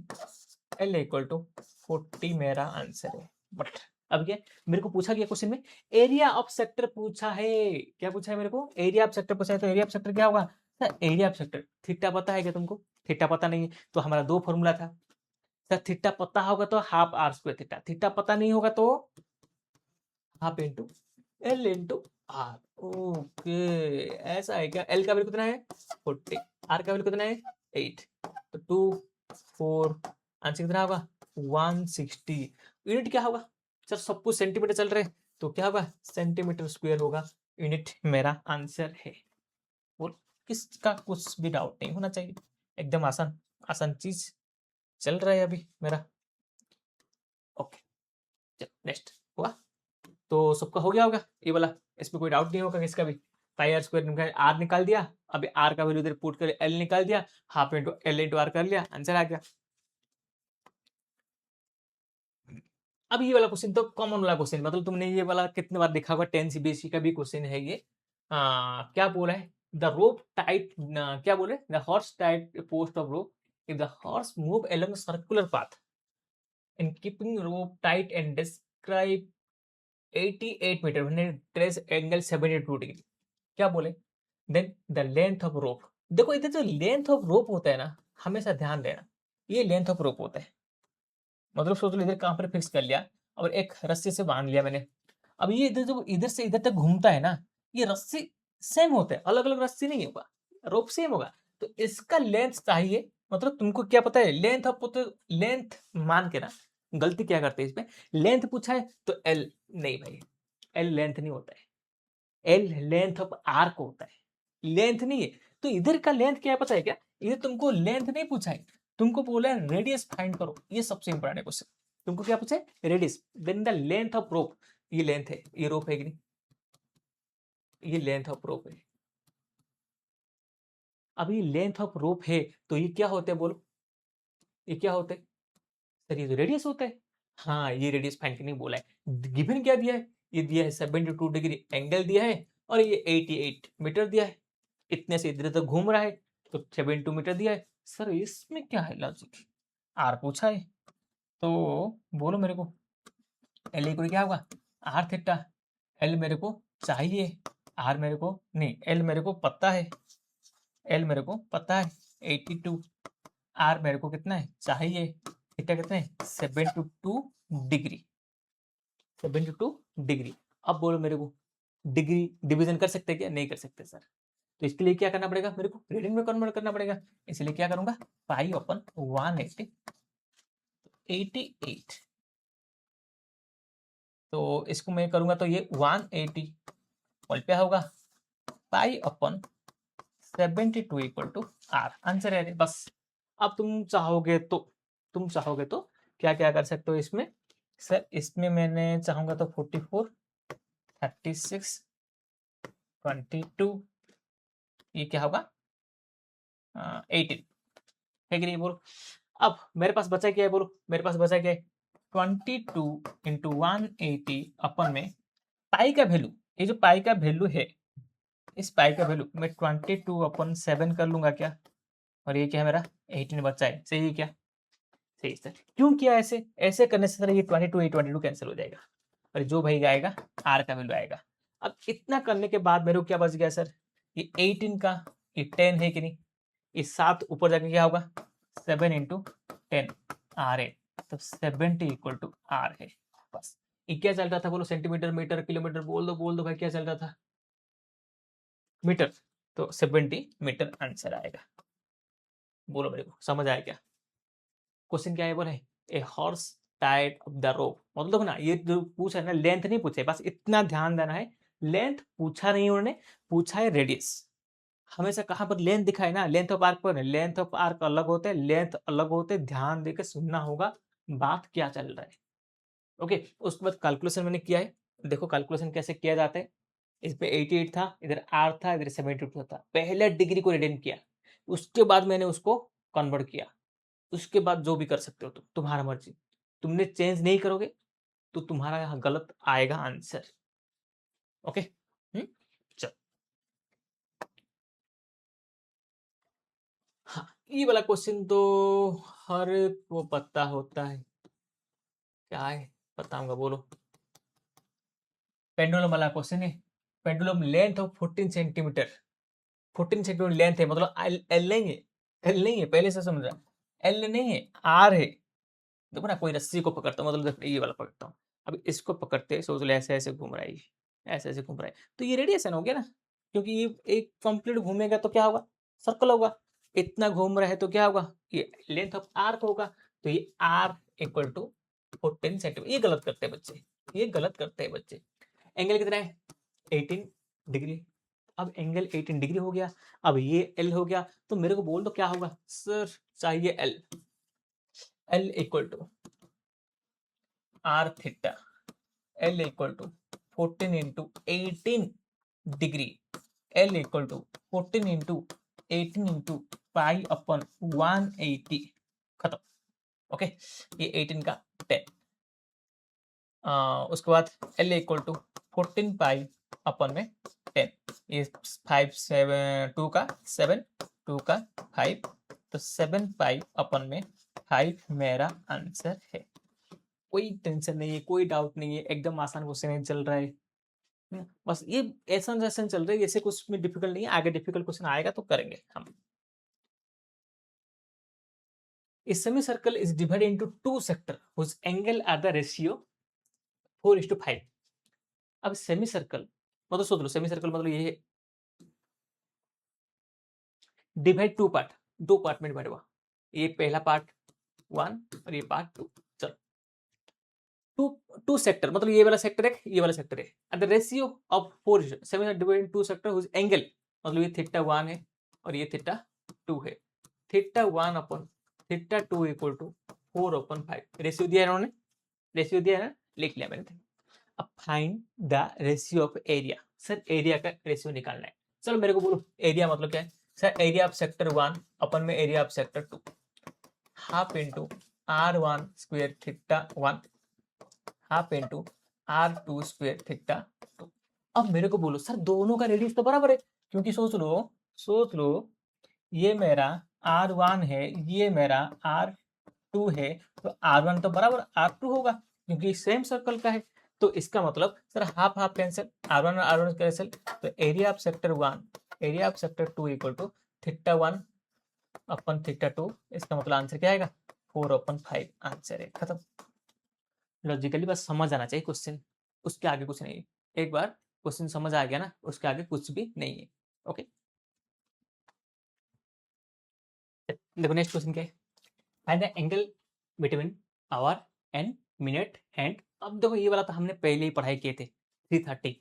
L equal to 40 मेरा आंसर है। बट अब क्या मेरे को पूछा गया क्वेश्चन में एरिया ऑफ सेक्टर पूछा है, क्या पूछा है मेरे को एरिया ऑफ सेक्टर पूछा है, तो एरिया ऑफ सेक्टर क्या होगा sir area of sector, theta पता है क्या तुमको, थीटा पता नहीं है तो हमारा दो फॉर्मूला था सर, थीटा पता होगा तो half R square theta, theta पता नहीं होगा तो half into L into R. Okay ऐसा है क्या, एल का वैल्यू कितना है 40, आर का वैल्यू कितना है 8, तो 2 4 आंसर कितना होगा 160। यूनिट क्या होगा सर, सब कुछ सेंटीमीटर चल रहे हैं तो क्या होगा सेंटीमीटर स्क्वायर होगा, यूनिट मेरा आंसर है। और किसका कुछ भी डाउट नहीं होना चाहिए, एकदम आसान आसान चीज चल रहा है अभी मेरा। ओके चलो नेक्स्ट हुआ, तो सबका हो गया होगा ये वाला, इसमें कोई डाउट नहीं होगा किसका भी। पाई आर स्क्वायर आर निकाल दिया, अभी आर का वैल्यू इधर पुट कर एल निकाल दिया, half into L into R कर लिया, आंसर आ गया। अब ये वाला क्वेश्चन तो कॉमन वाला क्वेश्चन, मतलब तुमने ये वाला कितने बार देखा होगा, 10 सीबीएसई का भी क्वेश्चन है ये। क्या बोला है द रोप टाइट, क्या बोले the horse tight post of rope if the horse move along circular path in keeping rope tight and describe 88 metre when it trace angle 72 degree, क्या बोले then the length of rope. देखो इधर जो length of रोप होता है ना, हमेशा ध्यान देना, ये लेंथ ऑफ रोप होता है, मतलब सोच लो इधर कहां पर फिक्स कर लिया और एक रस्सी से बांध लिया मैंने, अब ये इधर जो इधर से इधर तक घूमता है ना, ये रस्सी सेम होता है, अलग अलग रस्सी नहीं होगा, रोप सेम होगा, तो इसका लेंथ चाहिए, मतलब तुमको क्या पता है लेंथ ऑफ, तो लेंथ मान के ना, गलती क्या करते हैं इसमें, लेंथ पूछा है तो एल, नहीं भाई एल लेंथ नहीं होता है, एल लेंथ ऑफ आर्क होता है, लेंथ नहीं है। तो इधर का लेंथ क्या है पता है क्या, इधर तुमको लेंथ नहीं पूछा है, तुमको बोला है रेडियस फाइंड करो, ये सबसे इंपॉर्टेंट है क्वेश्चन। तुमको क्या पूछा है radius, then the length of rope, ये लेंथ है, ये रोप है कि नहीं, ये लेंथ ऑफ रोप है। अब ये लेंथ ऑफ रोप है तो ये क्या होता है बोलो, ये क्या होता है सर, ये तो रेडियस होता है। हाँ ये रेडियस फाइंड करने बोला है, गिवन क्या दिया है, ये दिया है 72 डिग्री एंगल दिया है और ये 88 मीटर दिया है, इतने से इधर तक घूम रहा है तो 72 मीटर दिया है। सर इसमें क्या है लॉजिक, आर पूछा है तो बोलो मेरे को एल इक्वल क्या होगा आर थीटा, एल मेरे को चाहिए, आर मेरे को नहीं, एल मेरे को पता है, एल मेरे को पता है 82, आर मेरे को कितना है चाहिए, थीटा कितना है 72 डिग्री, 72 डिग्री। अब बोलो मेरे को डिग्री डिवीजन कर सकते हैं क्या, नहीं कर सकते सर, तो इसके लिए क्या करना पड़ेगा मेरे को रेडियन में कन्वर्ट करना पड़ेगा, इसलिए क्या करूंगा पाई अपन 180, 88, तो इसको मैं करूंगा तो ये 180 क्या होगा पाई अपन 72 इक्वल टू आर, आंसर है बस। अब तुम चाहोगे तो क्या क्या कर सकते हो इसमें, सर इसमें मैंने चाहूंगा तो 44, 36, 22, ये क्या होगा 18 है कि नहीं बोलो। अब मेरे पास बचा क्या है बोलो, मेरे पास बचा क्या है 22 इंटू 180 अपन में पाई का वैल्यू, ये जो पाई का वैल्यू है इस पाई का वैल्यू मैं 22/7 कर लूंगा क्या, और ये क्या है मेरा 18 बचा है, सही है क्या, सही सर। क्यों किया ऐसे, ऐसे करने से सर ये 22 कैंसिल हो जाएगा और जो भाई आएगा आर का वैल्यू आएगा। अब इतना करने के बाद मेरे को क्या बच गया सर, ये 18 का ये 10 है कि नहीं, इस 7 ऊपर जाके क्या होगा 7 इंटू 10 आर है, तो 70 इक्वल टू आर है। बस ये क्या चल रहा था बोलो, सेंटीमीटर मीटर किलोमीटर बोल दो भाई क्या चल रहा था, मीटर, तो 70 मीटर आंसर आएगा। बोलो मेरे को समझ आया क्या, क्वेश्चन क्या है बोले a horse tied of the rope, मतलब देखो ना ये जो पूछा है ना लेंथ नहीं पूछे, बस इतना ध्यान देना है, लेंथ पूछा नहीं उन्होंने, पूछा है रेडियस। हमेशा कहाँ पर लेंथ दिखाए ना, लेंथ ऑफ आर्क पर, लेंथ ऑफ आर्क अलग होते हैं, लेंथ अलग होते हैं, ध्यान देकर सुनना होगा बात क्या चल रहा है। ओके, उसके बाद कैलकुलेशन मैंने किया है, देखो कैलकुलेशन कैसे किया जाता है। इस पे 88 था, इधर आर था, इधर 72 था, पहले डिग्री को रिटेन किया, उसके बाद मैंने उसको कन्वर्ट किया, उसके बाद जो भी कर सकते हो तुम, तुम्हारा मर्जी, तुमने चेंज नहीं करोगे तो तुम्हारा यहाँ गलत आएगा आंसर। ओके चल, हाँ ये वाला क्वेश्चन तो हर को पता होता है, क्या है बताऊंगा बोलो। पेंडुलम वाला क्वेश्चन है, pendulum length of 14 centimetre, 14 centimetre length है, मतलब एल नहीं है, एल नहीं है, पहले से समझ रहा, एल नहीं है आर है। देखो ना कोई रस्सी को पकड़ता हूँ, मतलब देखो ये वाला पकड़ता हूँ, अब इसको पकड़ते सोच लो ऐसे ऐसे घूम रहा है, ऐसे ऐसे घूम रहा है, तो ये रेडिएशन हो गया ना, क्योंकि ये एक कंप्लीट घूमेगा तो क्या होगा सर्कल होगा, इतना घूम रहा है तो क्या होगा ये लेंथ ऑफ आर्क होगा, तो ये आर इक्वल टू 14 सेंटीमीटर। ये गलत करते हैं बच्चे, ये गलत करते हैं बच्चे। एंगल कितना है 18 डिग्री, अब एंगल 18 डिग्री हो गया, अब ये एल हो गया, तो मेरे को बोल दो क्या होगा सर, चाहिए L, L equal to R theta, L equal to 14 into 18 degree, L equal to 14 into 18 into pi upon 180, खत्म। ओके ये 18 का 10, उसके बाद L equal to 14 pi upon में 10, ये 5 7 2 का 7 2 का 5, तो 7 पाई अपन में 5 मेरा आंसर है। कोई टेंशन नहीं है, कोई डाउट नहीं है, एकदम आसान क्वेश्चन चल रहा है। बस ये ऐसा जैसा चल रहा है, ऐसे कुछ में डिफिकल्ट नहीं है, आगे डिफिकल्ट क्वेश्चन आएगा तो करेंगे हम। A semicircle is divided into two sector whose angle are the ratio 4:5। अब सेमी सर्कल मतलब सोच लो, सेमी सर्कल मतलब ये डिवाइड टू पार्ट, दो पार्ट में डिवाइड हुआ, ये पहला पार्ट 1 और ये पार्ट 2। चलो टू टू सेक्टर मतलब ये वाला सेक्टर एक, ये वाला सेक्टर है, एंड द रेशियो ऑफ 4 सेमी divide two sector whose angle, मतलब ये थीटा 1 है और ये थीटा 2 है, थीटा 1 अपन थीटा 2 इक्वल टू 4/5, रेशियो दिया है इन्होंने, रेशियो दिया है ना, लिख लिया मैंने। अब find the ratio of area, sir area का रेशियो निकालना है। चलो मेरे को बोलो एरिया मतलब क्या है, सर एरिया ऑफ सेक्टर 1 अपन में area of sector 2 half into r1 square theta 1 half into r2 square theta 2। अब मेरे को बोलो सर दोनों का रेडियस तो बराबर है, क्योंकि सोच लो ये मेरा r1 है, ये मेरा r2 है, तो r1 तो बराबर r2 होगा क्योंकि सेम सर्कल का है, तो इसका मतलब sir half half cancel, r1 और r1 कैंसिल, तो area of sector 1 area of sector 2 equal to theta 1 अपन थीटा 2, इसका मतलब आंसर क्या आएगा 4/5 आंसर है, खत्म। लॉजिकली बस समझ आना चाहिए क्वेश्चन, उसके आगे कुछ नहीं है, एक बार क्वेश्चन समझ आ गया ना उसके आगे कुछ भी नहीं है। ओके देखो नेक्स्ट क्वेश्चन क्या है, find the angle between our and minute and, अब देखो ये वाला तो हमने पहले ही पढ़ाई किए थे 3:30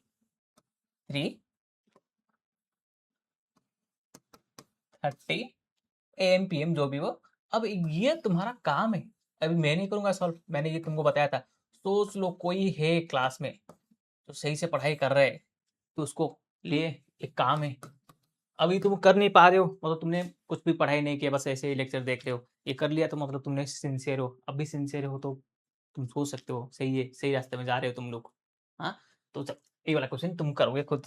AM PM जो भी हो। अब ये तुम्हारा काम है, अभी मैं नहीं करूंगा सॉल्व, मैंने ये तुमको बताया था सोच लो कोई है क्लास में जो सही से पढ़ाई कर रहे है, तो उसको लिए एक काम है। अभी तुम कर नहीं पा रहे हो, मतलब तुमने कुछ भी पढ़ाई नहीं किया, बस ऐसे ही लेक्चर देख रहे हो, ये कर लिया तो मतलब तुमने सिंसियर हो। अब भी सिंसियर हो तो तुम सोच सकते हो सही है, सही रास्ते में जा रहे हो तुम लोग। हाँ, तो ये वाला क्वेश्चन तुम करोगे खुद।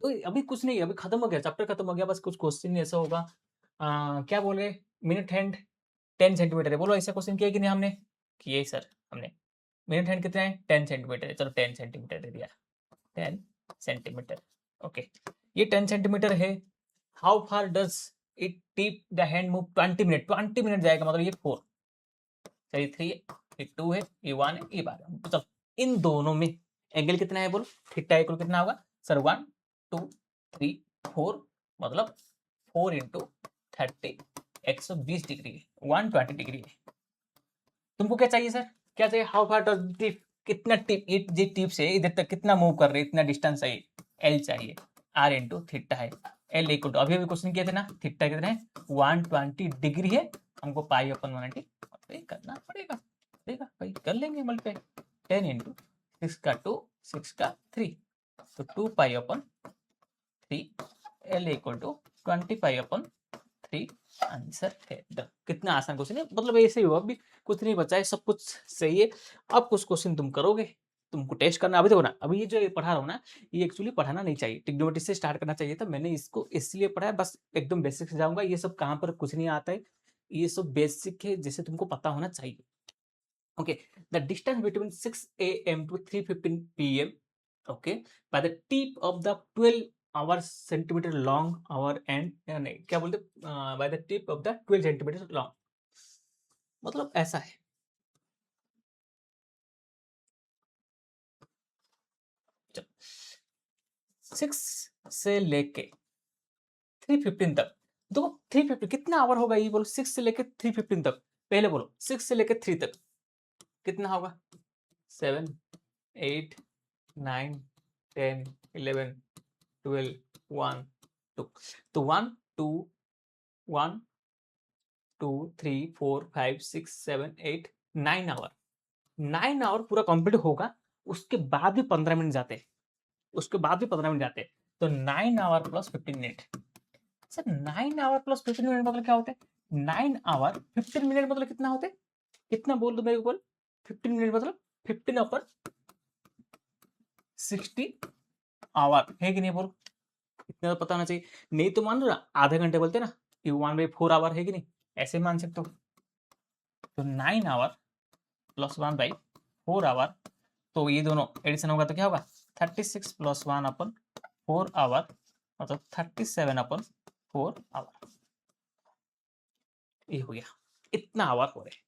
तो अभी कुछ नहीं, अभी खत्म हो गया, चैप्टर खत्म हो गया, बस कुछ क्वेश्चन ऐसा होगा। क्या बोल रहे, मिनट हैंड 10 सेंटीमीटर है, बोलो ऐसा क्वेश्चन किया कि नहीं हमने? किए सर हमने। मिनट हैंड कितना है? 10 सेंटीमीटर है, चलो 10 सेंटीमीटर दे दिया, 10 सेंटीमीटर। ओके, ये 10 सेंटीमीटर है। How far does it tip the hand move? 20 minute, 20 minute जाएगा, मतलब ये 4, ये 3 है, ये 2 है, ये 1 है, ये 12। तो चलो इन दोनों में एंगल कितना है बोलो? थीटा इक्वल कितना होगा सर? 1 2 3 4, मतलब 4 इंटू 30, 120 डिग्री है, 120 डिग्री है। तुमको क्या चाहिए सर? क्या चाहिए? हाउ फार डज टिप, कितना टिप, ये टिप से इधर तक कितना मूव कर रहे हैं, इतना डिस्टेंस चाहिए, एल चाहिए, आर इंटू थीटा है, एल इक्वल टू, अभी क्वेश्चन किया था ना, थीटा कितना है? 120 डिग्री है, हमको पाई अपन 180 करना पड़ेगा। ठीक है भाई, कर लेंगे मल्टीप्लाई, 10 इंटू 6 का 2, 6 का 3, तो 2 pi upon 3, L equal to 20 pi upon 3, answer है। कितना आसान क्वेश्चन है, मतलब ऐसे ही हुआ, अभी कुछ नहीं बचा है, सब कुछ सही है। अब कुछ क्वेश्चन तुम करोगे, तुमको टेस्ट करना। अभी देखो ना, अभी ये जो पढ़ा रहा हूँ ना, ये एक्चुअली पढ़ाना नहीं चाहिए, ट्रिग्नोमेट्री से स्टार्ट करना चाहिए था, मैंने इसको इसलिए पढ़ा है, बस एकदम बेसिक से जाऊंगा, ये सब कहाँ पर कुछ नहीं आता है, ये सब बेसिक है जिसे तुमको पता होना चाहिए। Okay, the distance between 6 AM to 3:15 PM, okay, by the tip of the 12 hour centimetre long hour hand, नहीं क्या बोलते, by the tip of the 12 centimetre long, मतलब ऐसा है। चलो 6 से लेके 3:15 तक, देखो 3:15 कितना आवर होगा, ये बोलो 6 से लेके 3:15 तक, पहले बोलो 6 से लेके 3 तक कितना होगा? 7 8 9 10 11 12 1 2, तो 1 2 1 2 3 4 5 6 7 8 9 आवर, 9 आवर पूरा कंप्लीट होगा, उसके बाद भी 15 मिनट जाते हैं, उसके बाद भी 15 मिनट जाते हैं, तो 9 hour plus 15 minute. Sir 9 hour plus 15 minute मतलब क्या होता है? 9 आवर 15 मिनट मतलब कितना होते हैं? कितना बोल दो मेरे को, बोल 15 मिनट मतलब 15 अपर 60 आवर है कि नहीं, बोलो इतना तो पता होना चाहिए। नहीं तो मान लो ना, आधे घंटे बोलते ना, ये 1/4 आवर है कि नहीं, ऐसे मान सकते हो। तो 9 आवर प्लस 1/4 आवर, तो ये दोनों एडिशन होगा तो क्या होगा? 36 प्लस 1 अपन 4 आवर, मतलब 37 अपन 4 आवर, ये हो गया, इतना आवर हो रहे हैं।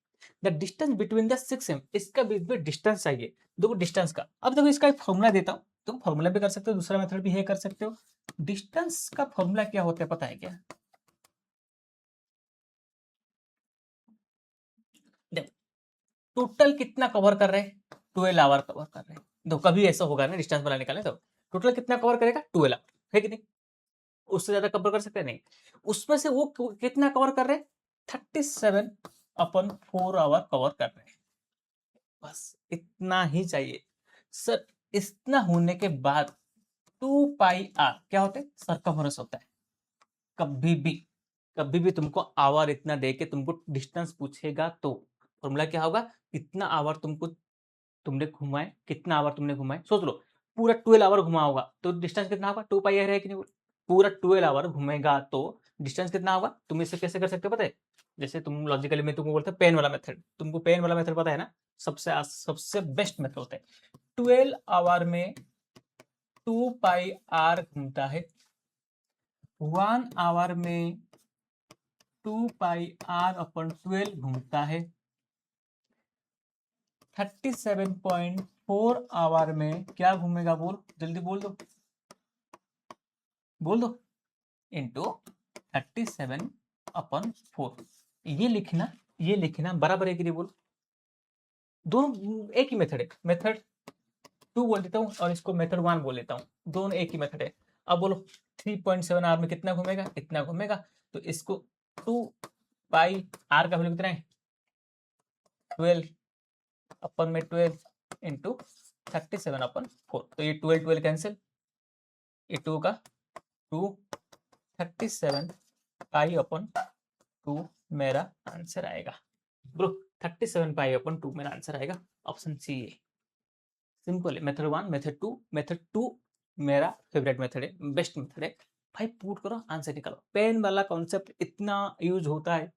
The distance between the 6M, इसका बीच में डिस्टेंस चाहिए, देखो डिस्टेंस का। अब देखो इसका एक फॉर्मूला देता हूँ, तो फॉर्मूला भी कर सकते हो, दूसरा मेथड भी है कर सकते हो। डिस्टेंस का फॉर्मूला क्या होता है पता है क्या? देखो टोटल कितना कवर कर रहे हैं? 12 आवर कवर कर रहे हैं। तो कभी ऐसा होगा ना, डिस्टेंस वाला निकालें तो टोटल कितना कवर करेगा? 12 आवर, है कि नहीं? उससे ज्यादा कवर कर सकते हैं नहीं। उसमें से वो कितना कवर कर रहे हैं? 37/4 आवर कवर कर रहे हैं, बस इतना ही चाहिए। सर इतना होने के बाद 2πr क्या होता है? सरकमफेरेंस होता है। कभी भी, कभी भी तुमको आवर इतना दे के तुमको डिस्टेंस पूछेगा तो फॉर्मूला क्या होगा? कितना आवर तुमको, तुमने घुमाए, कितना आवर तुमने घुमाए, सोच लो पूरा 12 आवर घुमा होगा तो डिस्टेंस कितना होगा? 2πr है कि नहीं? पूरा 12 आवर घूमेगा तो डिस्टेंस कितना होगा? तुम इससे कैसे कर सकते हो पता है? जैसे तुम लॉजिकली में तुमको बोलते हैं पेन वाला मेथड, तुमको पेन वाला मेथड पता है ना, सबसे बेस्ट मेथड होता है। 12 आवर में 2πr घूमता है, 1 आवर में 2πr/12 घूमता है, 37.4 आवर में क्या घूमेगा? बोल जल्दी बोल दो, बोल दो, इंटू 37/4, ये लिखना बराबर है कि नहीं, बोल। दोनों एक ही मेथड है, मेथड 2 बोल देता हूँ और इसको मेथड 1 बोल देता हूँ, दोनों एक ही मेथड है। अब बोलो 3.7 आवर में कितना घूमेगा? इतना घूमेगा, तो इसको 2πr का वैल्यू कितना है? 12, अपन में 12 इंटू 37 अपन 4, तो ये 12 12 कैंसिल, ये 2 का 2, 37 पाई अपन 2 मेरा आंसर आएगा ब्रो। 37 पाई अपन 2 मेरा आंसर आएगा, ऑप्शन सी है। सिंपल है, मेथड 1 मेथड 2 मेरा फेवरेट मेथड है, बेस्ट मेथड है भाई। पुट करो आंसर निकालो। पेन वाला कॉन्सेप्ट इतना यूज होता है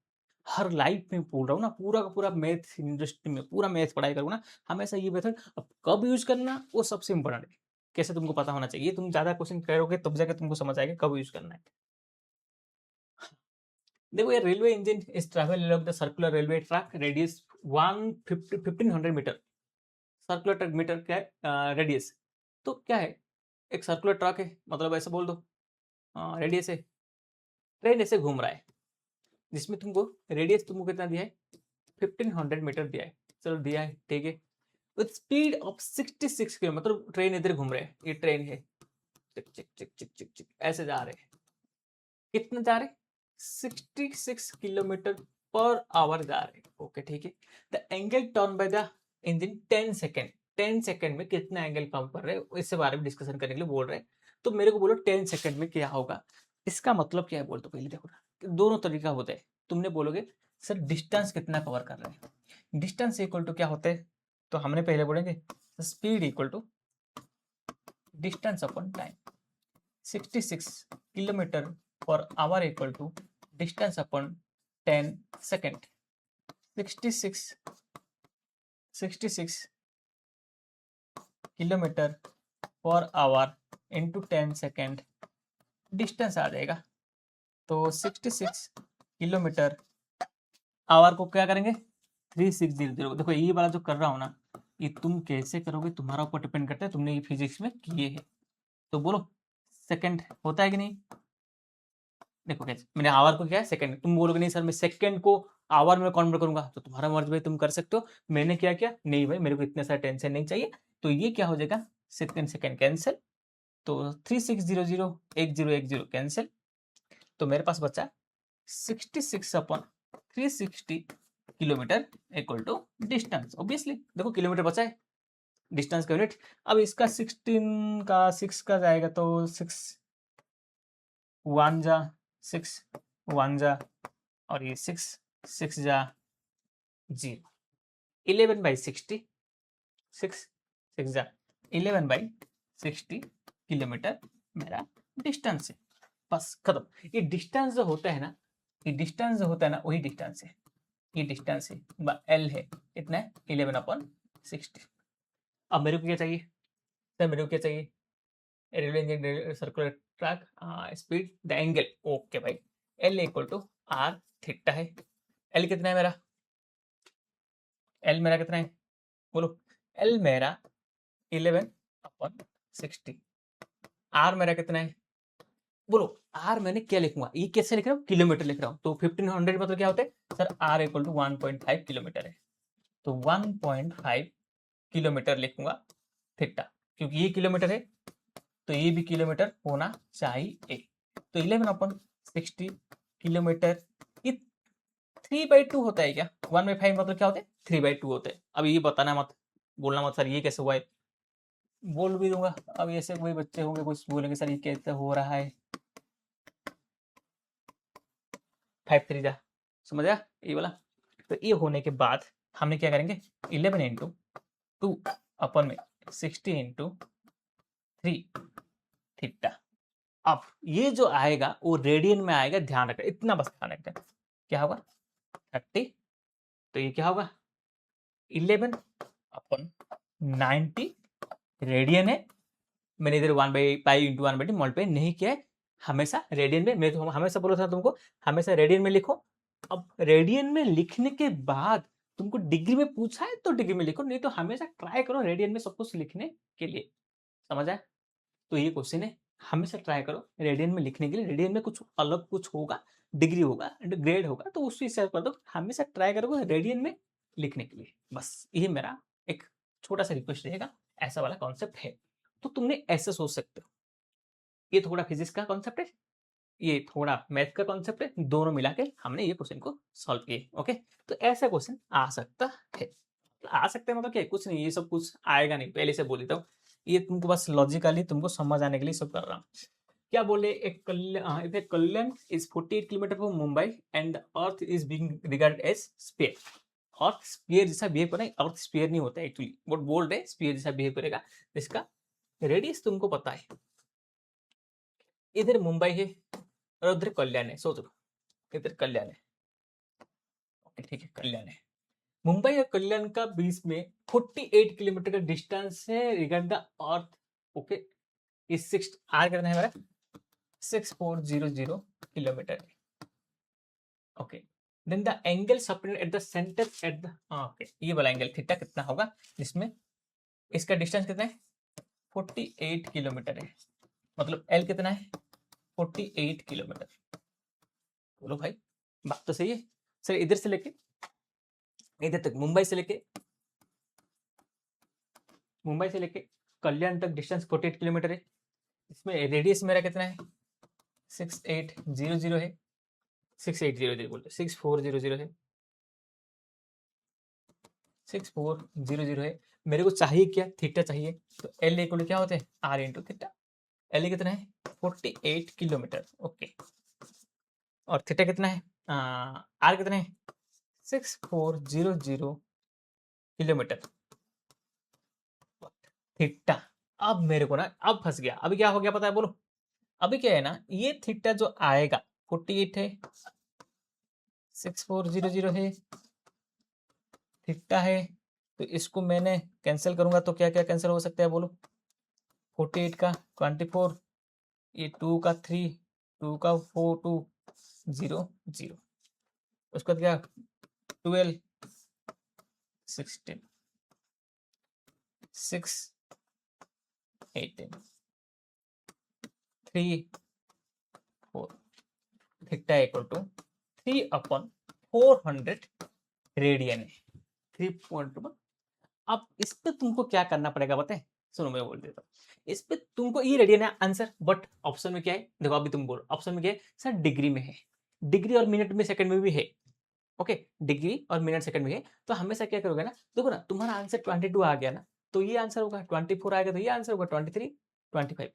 हर लाइफ में, बोल रहा हूँ ना, पूरा का पूरा मैथ इंडस्ट्री में पूरा मैथ पढ़ाई करूँ ना, हमेशा ये मेथड। अब कब यूज करना वो सबसे इंपॉर्टेंट है, कैसे तुमको पता होना चाहिए। तुम ज्यादा क्वेश्चन करोगे तब जाकर तुमको समझ आएगा कब यूज करना है। देखो, ये railway engine is travel along the circular railway track, radius 1500 metre. Circular track metre क्या है, रेडियस। तो क्या है, एक सर्कुलर ट्रैक है, मतलब ऐसा बोल दो रेडियस है। ट्रेन ऐसे घूम रहा है जिसमें तुमको रेडियस तुमको कितना दिया है, 1500 मीटर दिया है। चलो दिया है, ठीक है। विथ स्पीड ऑफ 66 किलोमीटर, मतलब ट्रेन इधर घूम रहे हैं, ये ट्रेन है, चिक चिक चिक चिक चिक चिक ऐसे जा रहे हैं। कितना जा रहे हैं, 66 किलोमीटर पर आवर जा रहे हैं। ओके ठीक है। The angle turn by the engine 10 second, 10 second में कितना एंगल कम कर रहे हैं, इससे बारे में डिस्कशन करने के लिए बोल रहे हैं। तो मेरे को बोलो 10 सेकेंड में क्या होगा, इसका मतलब क्या है बोल। तो पहले देखो ना, दोनों तरीका होता है। तुमने बोलोगे सर डिस्टेंस कितना कवर कर रहे हैं, डिस्टेंस इक्वल टू क्या होता है, तो हमने पहले बोलेंगे speed equal to distance upon time. 66 kilometre per hour equal to distance upon 10 second. 66 kilometre per hour into 10 second distance आ जाएगा। तो 66 किलोमीटर आवर को क्या करेंगे 3600। देखो ये वाला जो कर रहा हूँ ना, ये तुम कैसे करोगे तुम्हारा ऊपर डिपेंड करता है, तुमने ये फिजिक्स में किए हैं। तो बोलो सेकंड होता है कि नहीं। देखो कैसे मैंने आवर को क्या है सेकंड, तुम बोलोगे नहीं सर मैं सेकंड को आवर में कन्वर्ट करूंगा, तो तुम्हारा मर्ज भाई, तुम कर सकते हो। मैंने क्या किया, नहीं भाई मेरे को इतना सारा टेंशन नहीं चाहिए। तो ये क्या हो जाएगा, सेकंड सेकंड कैंसिल, तो 3600 1010 कैंसिल। तो मेरे पास बचा 66 upon 360 kilometre equal to distance. Obviously देखो किलोमीटर बचा है, डिस्टेंस का यूनिट। अब इसका 16 का 6 का जाएगा, तो 6 1 जा 6 1 जा, और ये 6 6 जा 0, 11/60, 6 6 जा 11/60 किलोमीटर मेरा डिस्टेंस है। बस खत्म। ये डिस्टेंस जो होता है ना, ये डिस्टेंस जो होता है ना, वही डिस्टेंस है। ये डिस्टेंस है, एल है, इतना है 11/60। अब मेरे को क्या चाहिए सर, मेरे को क्या चाहिए, railway engine circular track speed the angle. Okay भाई, L equal to R theta है। एल कितना है मेरा, एल मेरा कितना है बोलो, एल मेरा 11/60। आर मेरा कितना है बोलो, आर मैंने क्या लिखूंगा, ये कैसे लिख रहा हूँ, किलोमीटर लिख रहा हूँ। तो 1500 मतलब क्या होता है sir, R equal to 1.5 kilometre है। तो 1.5 किलोमीटर लिखूंगा थीटा, क्योंकि ये किलोमीटर है तो ये भी किलोमीटर होना चाहिए। तो 11/60 किलोमीटर, ये 3/2 होता है क्या, 1/5 मतलब क्या होता है 3/2 होता है। अब ये बताना मत, बोलना मत सर ये कैसे हुआ है, बोल भी दूंगा। अब ऐसे कोई बच्चे होंगे कुछ बोलेंगे सर ये कैसे हो रहा है, 5 3 जा, समझ आया ये वाला। तो ये होने के बाद हमने क्या करेंगे, 11 इंटू 2 अपन में 60 इंटू 3 थीटा। अब ये जो आएगा वो रेडियन में आएगा, ध्यान रखना, इतना बस ध्यान रखना। क्या होगा 30, तो ये क्या होगा 11/90 रेडियन है। मैंने इधर 1/π इंटू 1/2 मल्टीप्लाई नहीं किया है, हमेशा रेडियन में। मैं तो हमेशा बोला था तुमको, हमेशा रेडियन में लिखो। अब रेडियन में लिखने के बाद तुमको डिग्री में पूछा है तो डिग्री में लिखो, नहीं तो हमेशा ट्राई करो रेडियन में सब कुछ लिखने के लिए, समझ आया। तो ये क्वेश्चन है, हमेशा ट्राई करो रेडियन में लिखने के लिए। रेडियन में कुछ अलग कुछ होगा, डिग्री होगा, ग्रेड होगा, तो उसी हिसाब कर दो। हमेशा ट्राई करो रेडियन में लिखने के लिए, बस ये मेरा एक छोटा सा रिक्वेस्ट रहेगा। ऐसा वाला कॉन्सेप्ट है, तो तुमने ऐसे सोच सकते हो, ये थोड़ा फिजिक्स का कॉन्सेप्ट है, ये थोड़ा मैथ का कॉन्सेप्ट है, दोनों मिला के हमने ये क्वेश्चन को सॉल्व किए। ओके, तो ऐसा क्वेश्चन आ सकता है। आ सकते हैं मतलब क्या कुछ नहीं, ये सब कुछ आएगा नहीं, पहले से बोल देता हूँ। ये तुमको बस लॉजिकली तुमको समझ आने के लिए सब कर रहा हूँ। क्या बोले, एक Kalyan is 48 kilometre from Mumbai and the earth is being regarded as sphere. Earth sphere जैसा बिहेव करेगा, अर्थ स्फीयर नहीं होता है एक्चुअली, बट बोल रहे स्फीयर जैसा बिहेव करेगा। इसका रेडियस तुमको पता है, इधर मुंबई है और उधर कल्याण है, सोच लो, इधर कल्याण है, ओके ठीक है, कल्याण है। मुंबई और कल्याण का बीच में 48 किलोमीटर का डिस्टेंस है रिगार्ड द अर्थ, ओके। इस 6 आर कितना है हमारा, 6400 किलोमीटर है, okay. Then the angle separated at the centre at the, okay, ये वाला एंगल थीटा कितना होगा, जिसमें इसका डिस्टेंस कितना है, 48 किलोमीटर है, मतलब एल कितना है, 48 किलोमीटर। बोलो भाई, बात तो सही है। सर इधर से लेके इधर तक, मुंबई से लेके कल्याण तक डिस्टेंस 48 किलोमीटर है। इसमें रेडियस मेरा कितना है, 6800 है, 6800 बोलते 6400 है, 6400 है। मेरे को चाहिए क्या, थीटा चाहिए, तो एल इक्वल क्या होते हैं, आर इंटू थीटा। एल कितना है, 48 किलोमीटर, ओके। और थीटा कितना है, आर कितना है, 6400 किलोमीटर थीटा। अब मेरे को ना, अब फंस गया, अभी क्या हो गया पता है, बोलो। अभी क्या है ना, ये थीटा जो आएगा 48 है, 6400 है, थीटा है, तो इसको मैंने कैंसिल करूंगा तो क्या क्या कैंसिल हो सकता है, बोलो। 48 का 24, ये 2 का 3, 2 का 4, 2 0 0, उसके बाद क्या 12, 16, 6, 18, 3, 4, थीटा इक्वल टू 3/400 रेडियन है, 3.1। अब इस पे तुमको क्या करना पड़ेगा बताए, सुनो मैं बोल देता हूँ। इस पे तुमको ये रेडियन है आंसर, बट ऑप्शन में क्या है, देखो अभी तुम बोलो ऑप्शन में क्या है, सर डिग्री में है, डिग्री और मिनट में सेकंड में भी है, ओके। डिग्री और मिनट सेकंड में है, तो हमेशा क्या करोगे ना, देखो ना तुम्हारा आंसर 22 आ गया ना, तो ये आंसर होगा, 24 आएगा तो ये आंसर होगा, 23, 25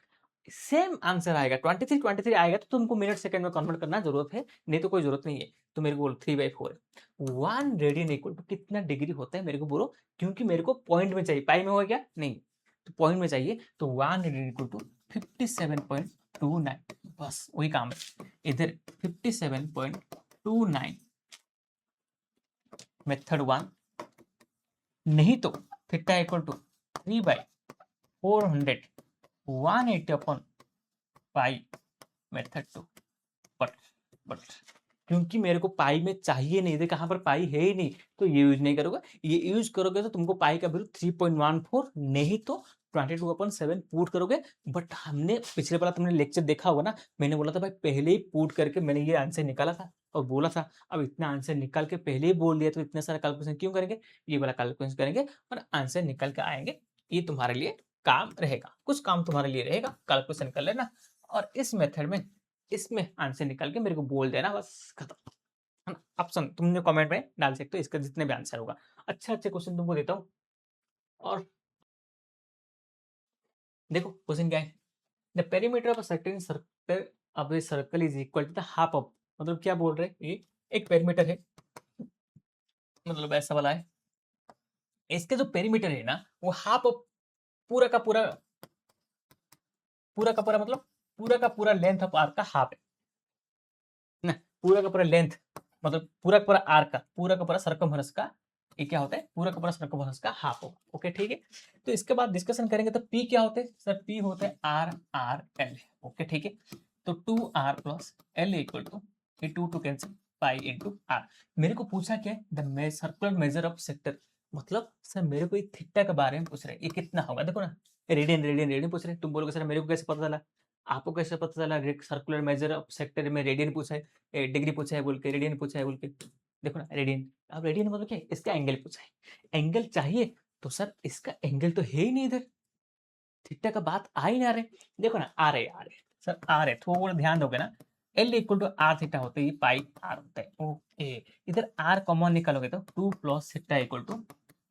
सेम आंसर आएगा, 23 आएगा तो तुमको मिनट सेकंड में कन्वर्ट करना जरूरत है, नहीं तो कोई जरूरत नहीं है। तो मेरे को बोलो 3/4 है, 1 रेडियन इक्वल टू कितना डिग्री होता है मेरे को बोलो, क्योंकि मेरे को पॉइंट में चाहिए, पाई में होगा क्या नहीं, तो पॉइंट में चाहिए, तो 1 रेडियन इक्वल टू 57.29, बस वही काम है इधर, 57.29 मेथड 1, नहीं तो theta equal to 3/400 180 upon pi method 2, but but क्योंकि मेरे को पाई में चाहिए नहीं, देखो कहाँ पर पाई है ही नहीं, तो ये यूज नहीं करोगे, ये यूज करोगे तो तुमको पाई का वैल्यू 3.14, नहीं तो 22/7 पुट करोगे। बट हमने पिछले वाला तुमने लेक्चर देखा होगा ना, मैंने बोला था भाई पहले ही पुट करके मैंने ये आंसर निकाला था और बोला था, अब इतना आंसर निकाल के पहले ही बोल दिया तो इतना सारा कैलकुलेशन क्यों करेंगे, ये वाला कैलकुलेशन करेंगे और आंसर निकल के आएंगे। ये तुम्हारे लिए काम रहेगा, कुछ काम तुम्हारे लिए रहेगा, कैलकुलेशन कर लेना और इस मेथड में इसमें आंसर निकाल के मेरे को बोल देना, बस खत्म, है ना। ऑप्शन तुमने कमेंट में डाल सकते हो, इसका जितने भी आंसर होगा। अच्छा क्वेश्चन तुमको देता हूँ, और देखो क्वेश्चन क्या है, the perimeter of a certain circle of a circle is equal to the half of, मतलब क्या बोल रहे हैं, ये एक पेरीमीटर है, मतलब ऐसा वाला है, इसका जो पेरीमीटर है ना वो हाफ ऑफ पूरा का पूरा, पूरा का पूरा मतलब पूरा का पूरा लेंथ ऑफ आर्क का हाफ है ना, पूरा का पूरा लेंथ मतलब पूरा का पूरा आर्क का, पूरा का पूरा सर्कमफेरेंस का, ये क्या होता है, पूरा का पूरा सर्कमफेरेंस का हाफ होगा, ओके ठीक है। तो इसके बाद डिस्कशन करेंगे, तो पी क्या होते हैं सर, पी होते हैं आर आर एल, ओके ठीक है। तो 2r plus L equal to, ये 2 कैंसिल, पाई इंटू आर। मेरे को पूछा क्या है, the circular measure of sector, मतलब सर मेरे को ये थीटा के बारे में पूछ रहे हैं, ये कितना होगा, देखो ना रेडियन रेडियन रेडियन पूछ रहे हैं, तुम बोलोगे सर मेरे को कैसे पता चला, आपको कैसे पता चला, सर्कुलर मेजर ऑफ सेक्टर में रेडियन पूछा है, डिग्री पूछा है बोल के, रेडियन पूछा है बोल के, देखो ना रेडियन, अब रेडियन मतलब क्या है, इसका एंगल पूछा है, एंगल चाहिए तो सर इसका एंगल तो है ही नहीं इधर, थीटा का बात आ ही ना रहे, देखो ना आ रहे सर आ रहे, थोड़ा ध्यान दोगे ना, L equal to R theta होता है, ये पाई आर होता है, ओके। इधर आर कॉमन निकालोगे तो 2 plus theta equal to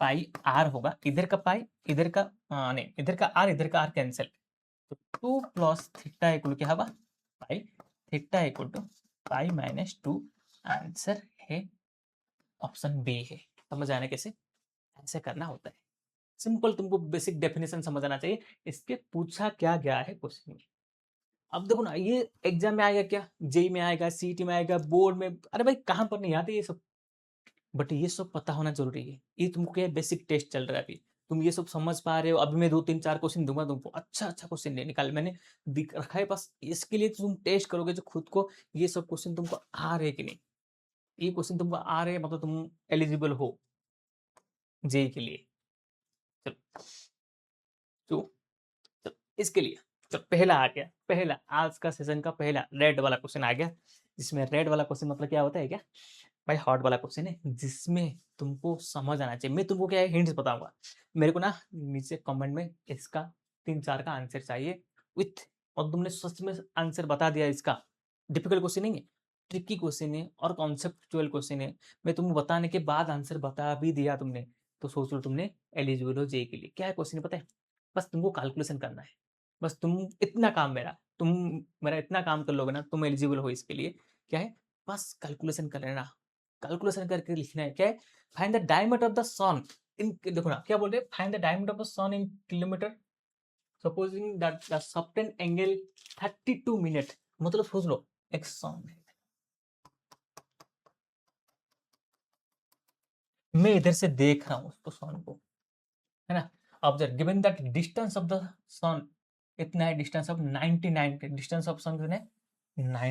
pi R होगा, इधर का पाई, इधर का नहीं, इधर का आर कैंसिल, तो 2 प्लस थीटा इक्वल क्या होगा, pi theta equal to pi minus 2। Answer है ऑप्शन बी है। समझ आने कैसे, ऐसे करना होता है। सिंपल, तुमको बेसिक डेफिनेशन समझ आना चाहिए, इसके पूछा क्या गया है क्वेश्चन में। अब देखो ना, ये एग्जाम में आएगा क्या, जेई में आएगा, सीईटी में आएगा, बोर्ड में, अरे भाई कहाँ पर नहीं आते ये सब, बट ये सब पता होना जरूरी है। ये तुमको क्या बेसिक टेस्ट चल रहा है अभी, तुम ये सब समझ पा रहे हो। अभी मैं 2 3 4 क्वेश्चन दूंगा तुमको, अच्छा अच्छा क्वेश्चन निकाल मैंने रखा है बस, इसके लिए तुम टेस्ट करोगे जो खुद को, ये सब क्वेश्चन तुमको आ रहे कि नहीं। ये क्वेश्चन तुमको आ रहे हैं मतलब तुम एलिजिबल हो जेई के लिए। चलो तो चलो इसके लिए, चलो पहला आ गया, पहला आज का सेशन का पहला रेड वाला क्वेश्चन आ गया, जिसमें रेड वाला क्वेश्चन मतलब क्या होता है क्या भाई, हॉट वाला क्वेश्चन है, जिसमें तुमको समझ आना चाहिए। मैं तुमको क्या है हिंट्स बताऊंगा, मेरे को ना नीचे कमेंट में इसका 3 4 का आंसर चाहिए विथ, और तुमने सच में आंसर बता दिया इसका, डिफिकल्ट क्वेश्चन नहीं है, ट्रिकी क्वेश्चन है और कॉन्सेप्चुअल क्वेश्चन है, मैं तुमको बताने के बाद आंसर बता भी दिया तुमने, तो सोच लो तुमने एलिजिबल हो जेई के लिए। क्या है क्वेश्चन पता है, बस तुमको कैलकुलेशन करना है, बस तुम इतना काम मेरा, तुम मेरा इतना काम कर लोगे ना, तुम एलिजिबल हो इसके लिए। क्या है, बस कैलकुलेशन कर लेना, कैलकुलेशन करके लिखना है। क्या है, find the diameter of the sun in, देखो ना क्या बोल रहे हैं, find the diameter of the sun in kilometre, supposing that the subtended angle 32 minute, मतलब सोच लो एक सन है, मैं इधर से देख रहा हूँ उसको सन को, है ना, observe given that distance of the sun इतना है, distance of 99, distance of sun कितना है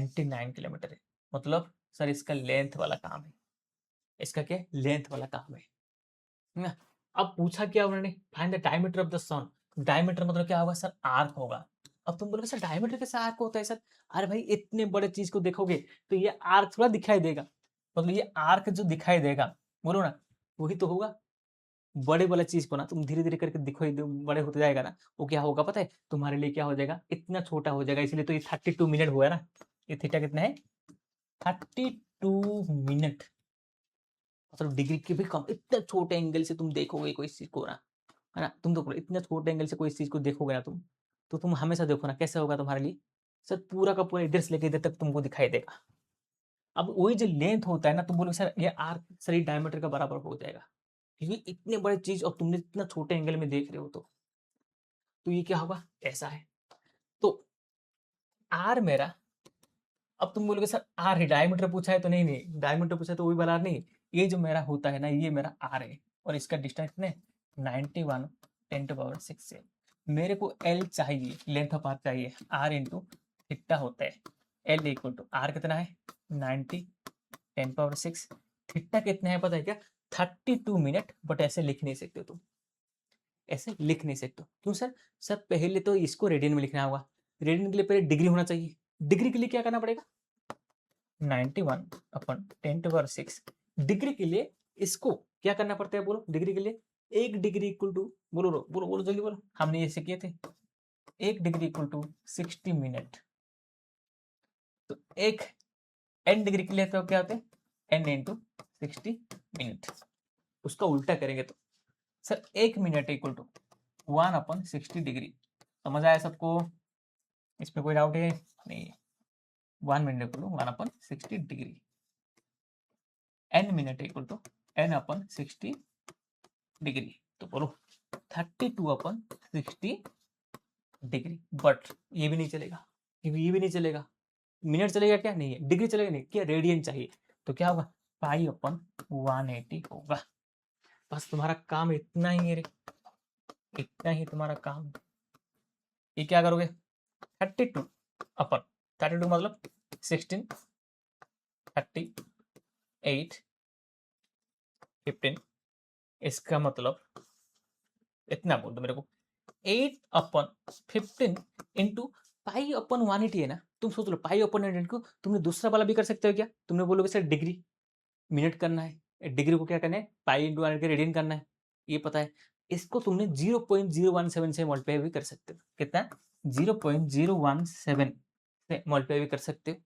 99 किलोमीटर है, मतलब सर इसका लेंथ वाला काम है, इसका क्या लेंथ वाला काम है ना। अब पूछा क्या उन्होंने, find the diameter of the sun, diameter मतलब क्या होगा सर, आर्क होगा। अब तुम बोलोगे सर डायमीटर कैसे आर्क होता है सर, अरे भाई इतने बड़े चीज को देखोगे तो ये आर्क थोड़ा दिखाई देगा, मतलब ये आर्क जो दिखाई देगा, बोलो ना, वही तो होगा। बड़े वाला चीज को ना तुम धीरे धीरे करके दिखाई बड़े होते जाएगा ना, वो क्या होगा पता है तुम्हारे लिए, क्या हो जाएगा, इतना छोटा हो जाएगा। इसलिए तो ये 32 मिनट हुआ है ना, ये थीटा कितना है 32 मिनट, मतलब डिग्री के भी कम। इतना छोटे एंगल से तुम देखोगे कोई चीज को ना, है ना, तुम देखो इतना छोटे एंगल से कोई चीज को देखोगे ना तुम, तो तुम हमेशा देखो ना कैसे होगा तुम्हारे लिए, सर पूरा का पूरा इधर से लेकर इधर तक तुमको दिखाई देगा। अब वही जो लेंथ होता है ना, तुम बोलोगे सर ये आर्क सर ये डायमीटर का बराबर हो जाएगा, क्योंकि इतने बड़े चीज और तुमने इतना छोटे एंगल में देख रहे हो, तो ये क्या होगा, ऐसा है। तो आर मेरा, अब तुम बोलोगे सर आर है, डायमीटर पूछा है तो नहीं नहीं, डायमीटर पूछा है तो वही वाला आर नहीं, ये जो मेरा होता है ना, ये मेरा आर है, और इसका डिस्टेंस कितने 91 10⁻⁶ से, मेरे को एल चाहिए, लेंथ ऑफ आर चाहिए, आर इंटू थीटा होता है, एल इक्वल टू आर कितना है 90 10⁻⁶, थीटा कितना है पता है क्या 32 मिनट, बट ऐसे लिख नहीं सकते तुम, ऐसे लिख नहीं सकते। क्यों सर, सर पहले तो इसको रेडियन में लिखना होगा, रेडियन के लिए पहले डिग्री होना चाहिए, डिग्री के लिए क्या करना पड़ेगा 91/10⁻⁶, डिग्री के लिए इसको क्या करना पड़ता है बोलो, डिग्री के लिए 1 डिग्री इक्वल टू, बोलो बोलो बोलो जल्दी बोलो, हमने ऐसे किए थे 1 डिग्री इक्वल टू 60 मिनट, तो एक n डिग्री के लिए तो क्या होते हैं n इंटू 60 मिनट, उसका उल्टा करेंगे तो sir 1 minute equal to 1/60 degree. समझ आया सबको, इसमें कोई डाउट है नहीं, 1 minute equal to 1/60 degree, n minute equal to n/60 degree, तो बोलो 32/60 डिग्री। बट ये भी नहीं चलेगा, ये भी नहीं चलेगा, मिनट चलेगा क्या नहीं है, डिग्री चलेगा नहीं, क्या रेडियन चाहिए, तो क्या होगा पाई/180 होगा। बस तुम्हारा काम इतना ही है रे, इतना ही तुम्हारा काम। ये क्या करोगे 32 मतलब 16 38 15, इसका मतलब इतना बोल दो मेरे को 8/15 इंटू पाई/180 है ना, तुम सोच लो पाई/180 को तुमने दूसरा वाला भी कर सकते हो क्या, तुमने बोलोगे सर डिग्री मिनट करना है, डिग्री को क्या करना है पाई इंटू के रेडियन करना है, ये पता है, इसको तुमने 0.017 से मल्टीप्लाई भी कर सकते हो, कितना 0.017 से मल्टीप्लाई भी कर सकते हो।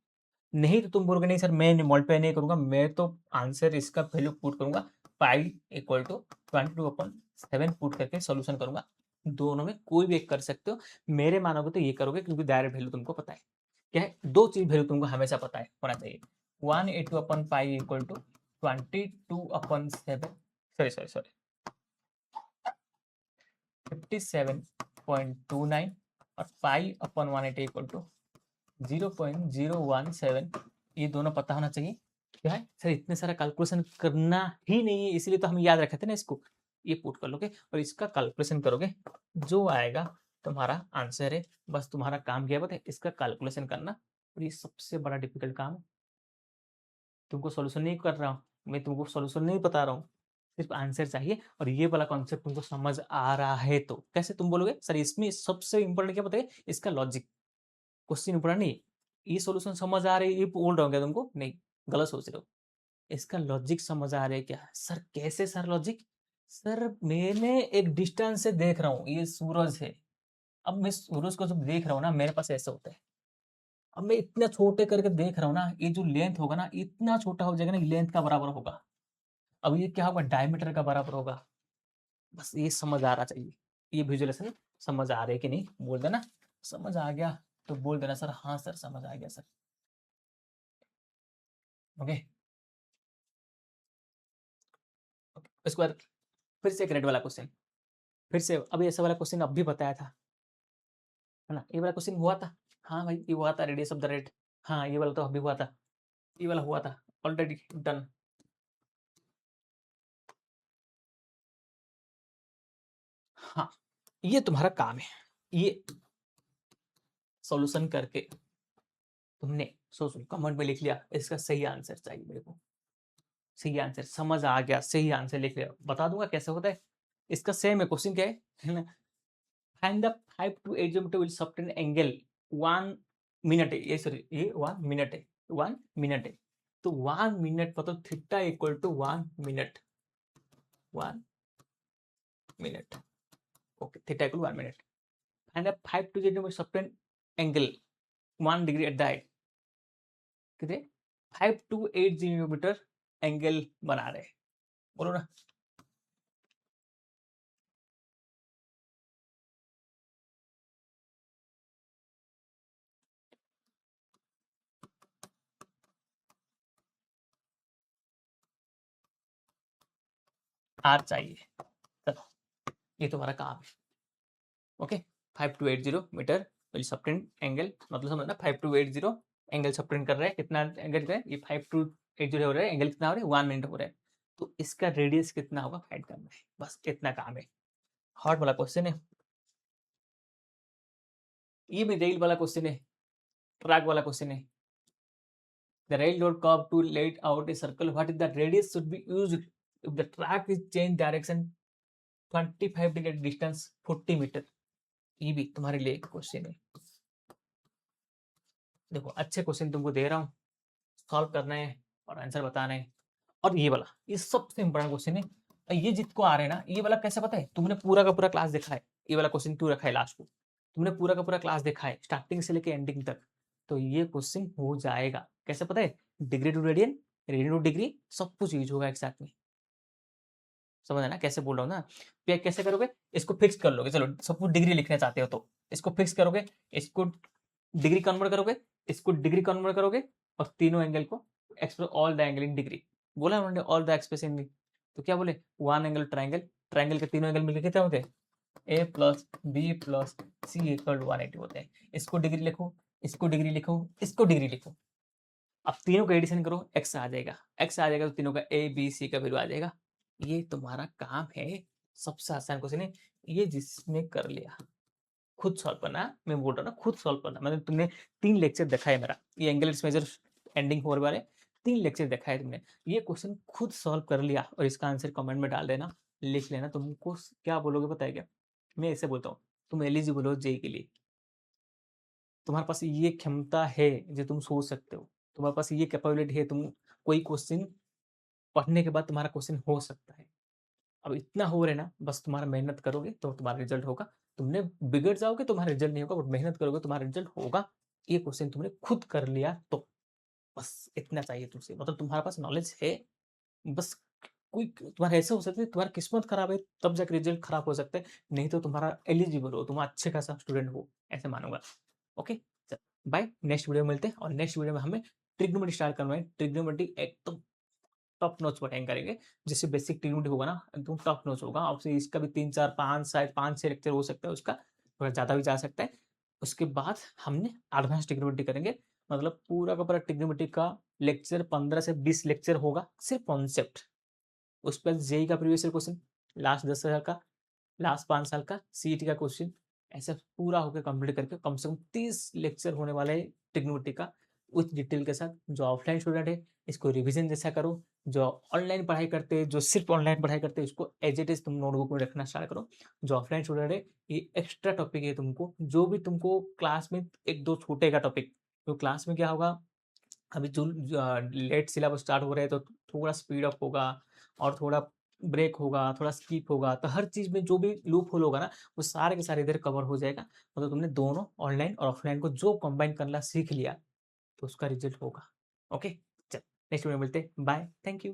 नहीं तो तुम बोलोगे नहीं सर मैं मल्टीप्लाई नहीं करूंगा, मैं तो आंसर इसका वैल्यू पुट करूंगा पाई इक्वल टू 22/7 पुट करके सॉल्यूशन करूंगा। दोनों में कोई भी एक कर सकते हो, मेरे मानोगे तो ये करोगे क्योंकि डायरेक्ट वैल्यू तुमको पता है। क्या है, दो चीज वैल्यू तुमको हमेशा पता है होना चाहिए। 182/पाई equal to 22/7, sorry sorry sorry 57.29 और पाई अपॉन 180 इक्वल टू 0.017, ये दोनों पता होना चाहिए। क्या है सर, इतने सारा कैलकुलेशन करना ही नहीं है, इसलिए तो हम याद रखे थे ना इसको। ये पुट कर लोगे और इसका कैलकुलेशन करोगे, जो आएगा तुम्हारा आंसर है। बस तुम्हारा काम क्या है, इसका कैलकुलेशन करना, और ये सबसे बड़ा डिफिकल्ट काम है। तुमको सॉल्यूशन नहीं कर रहा हूँ मैं, तुमको सॉल्यूशन नहीं बता रहा हूँ, सिर्फ आंसर चाहिए। और ये वाला कॉन्सेप्ट तुमको समझ आ रहा है तो कैसे तुम बोलोगे सर इसमें सबसे इंपॉर्टेंट क्या बताइए, इसका लॉजिक। क्वेश्चन इंपॉर्टेंट नहीं, ये सॉल्यूशन समझ आ रही है ये बोल रहा हूँ क्या तुमको, नहीं गलत सोच रहे हो। इसका लॉजिक समझ आ रहा है क्या सर, कैसे सर लॉजिक, सर मैंने एक डिस्टेंस से देख रहा हूँ, ये सूरज है। अब मैं सूरज को जब देख रहा हूँ ना, मेरे पास ऐसा होता है। अब मैं इतना छोटे करके देख रहा हूँ ना, ये जो लेंथ होगा ना इतना छोटा हो जाएगा ना, लेंथ का बराबर होगा। अब ये क्या होगा, डायमीटर का बराबर होगा। बस ये समझ आ रहा चाहिए, ये विजुअलाइजेशन समझ आ रहे कि नहीं, बोल देना समझ आ गया तो बोल देना सर हाँ सर समझ आ गया सर। ओके, इसके बाद फिर से एक रेड वाला क्वेश्चन, फिर से अभी ऐसा वाला क्वेश्चन अब भी बताया था, है ना, ये वाला क्वेश्चन हुआ था। हाँ भाई ये हुआ था, रेडियस ऑफ द रेड, हाँ ये वाला तो अभी हुआ था, ये वाला हुआ था ऑलरेडी डन। हाँ ये तुम्हारा काम है, ये सॉल्यूशन करके तुमने सोचो कमेंट में लिख लिया इसका सही आंसर चाहिए मेरे को, सही आंसर समझ आ गया, सही आंसर लिख लिया, बता दूंगा कैसे होता है। इसका सेम है क्वेश्चन, क्या है ना, find the 5 to 8 geometer will subtend angle 1 minute है, ये सॉरी ये 1 मिनट है, 1 मिनट है। तो 1 मिनट मतलब theta equal to 1 minute, 1 minute, okay theta equal 1 minute. Find the 5 to 8 geometer subtend angle 1 degree at the height, कितने 5 to 8 जियोमीटर angle बना रहे, बोलो ना। आर चाहिए, चलो ये तुम्हारा काम है। Okay 5 to 80 metre will subtend angle, मतलब समझना 5 to 80 एंगल सबटेंड कर रहा है, कितना एंगल का है ये 5 to 80 हो रहा है, एंगल कितना हो रहा है 1 मिनट हो रहा है। तो इसका रेडियस कितना होगा फाइंड करना है, बस इतना काम है। हार्ड वाला क्वेश्चन है, ये भी रेल वाला क्वेश्चन है, ट्रैक वाला क्वेश्चन है। The railroad curve to let out a circle, what is the radius should be used if the track is change direction 25 degree distance 40 metre. ये भी तुम्हारे लिए एक क्वेश्चन है, देखो अच्छे क्वेश्चन तुमको दे रहा हूँ, सॉल्व करना है और आंसर बताना है। और ये वाला ये सबसे इंपॉर्टेंट क्वेश्चन है, और ये जितको आ रहे हैं ना, ये वाला कैसे पता है, तुमने पूरा का पूरा क्लास देखा है, ये वाला क्वेश्चन क्यों रखा है लास्ट को, तुमने पूरा का पूरा क्लास देखा है स्टार्टिंग से लेके एंडिंग तक, तो ये क्वेश्चन हो जाएगा। कैसे पता है, degree to radian, radian to degree, सब कुछ यूज होगा एक साथ में। समझ है ना कैसे बोल रहा हूँ ना, तो कैसे करोगे, इसको फिक्स कर लोगे, चलो सब कुछ डिग्री लिखना चाहते हो तो इसको फिक्स करोगे, इसको डिग्री कन्वर्ट करोगे, इसको डिग्री कन्वर्ट करोगे, और तीनों एंगल को express all the angle in degree, बोला उन्होंने ऑल द एक्सप्रेस इन, तो क्या बोले वन एंगल ट्राइंगल, ट्राइंगल के तीनों एंगल मिलकर कितने होते हैं, A plus B plus C equal to 180 होते हैं। इसको डिग्री लिखो, इसको डिग्री लिखो, इसको डिग्री लिखो, अब तीनों का एडिशन करो, एक्स आ जाएगा, एक्स आ जाएगा तो तीनों का ए बी सी का वैल्यू आ जाएगा। ये तुम्हारा काम है, सबसे आसान क्वेश्चन है ये, जिसने कर लिया खुद सॉल्व करना, मैं बोल रहा हूँ ना खुद सॉल्व करना, मतलब तुमने 3 लेक्चर देखा है मेरा, ये एंगल मेजर एंडिंग होने वाले 3 लेक्चर देखा है तुमने, ये क्वेश्चन खुद सॉल्व कर लिया और इसका आंसर कमेंट में डाल देना, लिख लेना। तुमको क्या बोलोगे बताया क्या, मैं ऐसे बोलता हूँ तुम एलिजिबल हो जेई के लिए, तुम्हारे पास ये क्षमता है जो तुम सोच सकते हो, तुम्हारे पास ये कैपेबिलिटी है, तुम कोई क्वेश्चन पढ़ने के बाद तुम्हारा क्वेश्चन हो सकता है। अब इतना हो रहा है ना, बस तुम्हारा मेहनत करोगे तो तुम्हारा रिजल्ट होगा, तुमने बिगड़ जाओगे तुम्हारा रिजल्ट नहीं होगा, बट मेहनत करोगे तुम्हारा रिजल्ट होगा। ये क्वेश्चन तुमने खुद कर लिया तो बस इतना चाहिए तुमसे, मतलब तुम्हारे पास नॉलेज है, बस कोई तुम्हारा ऐसा हो सकता है तुम्हारी किस्मत खराब है तब जाके रिजल्ट खराब हो सकता है, नहीं तो तुम्हारा एलिजिबल हो, तुम अच्छे खासा स्टूडेंट हो, ऐसे मानूँगा। ओके? चल बाय, नेक्स्ट वीडियो में मिलते हैं और नेक्स्ट वीडियो में हमें ट्रिग्नोमेट्री स्टार्ट करना है। ट्रिग्नोमेट्री एकदम टॉप नॉच पढ़ाई करेंगे। जिससे बेसिक ट्रिग्नोमेट्री होगा ना, एकदम टॉप नॉच होगा। और फिर इसका भी 3, 4, 5 शायद 5-6 लेक्चर हो सकता है उसका, थोड़ा ज़्यादा भी जा सकता है। उसके बाद हमने एडवांस ट्रिग्नोमेट्री करेंगे। मतलब पूरा का पूरा ट्रिग्नोमेट्री का लेक्चर 15 से 20 लेक्चर होगा, सिर्फ कॉन्सेप्ट। उस पर जेईई का प्रीवियस ईयर क्वेश्चन, लास्ट 10 साल का, लास्ट 5 साल का सीईटी का क्वेश्चन, ऐसा पूरा होकर कंप्लीट करके कम से कम 30 लेक्चर होने वाला है ट्रिग्नोमेट्री का विथ डिटेल के साथ। जो ऑफलाइन स्टूडेंट है इसको रिवीजन जैसा करो, जो ऑनलाइन पढ़ाई करते हैं, जो सिर्फ ऑनलाइन पढ़ाई करते हैं उसको एज इट इज तुम नोटबुक में रखना स्टार्ट करो। जो ऑफलाइन स्टूडेंट है ये एक्स्ट्रा टॉपिक है तुमको, जो भी तुमको क्लास में 1-2 छूटेगा टॉपिक, तो क्लास में क्या होगा, अभी जो लेट सिलेबस स्टार्ट हो रहे हैं तो थोड़ा स्पीड अप होगा और थोड़ा ब्रेक होगा, थोड़ा स्किप होगा, तो हर चीज़ में जो भी लूप होल होगा ना, वो सारे के सारे इधर कवर हो जाएगा। मतलब तुमने दोनों ऑनलाइन और ऑफलाइन को जो कंबाइन करना सीख लिया, तो उसका रिजल्ट होगा। ओके? चल नेक्स्ट वीडियो में मिलते हैं। Bye, thank you.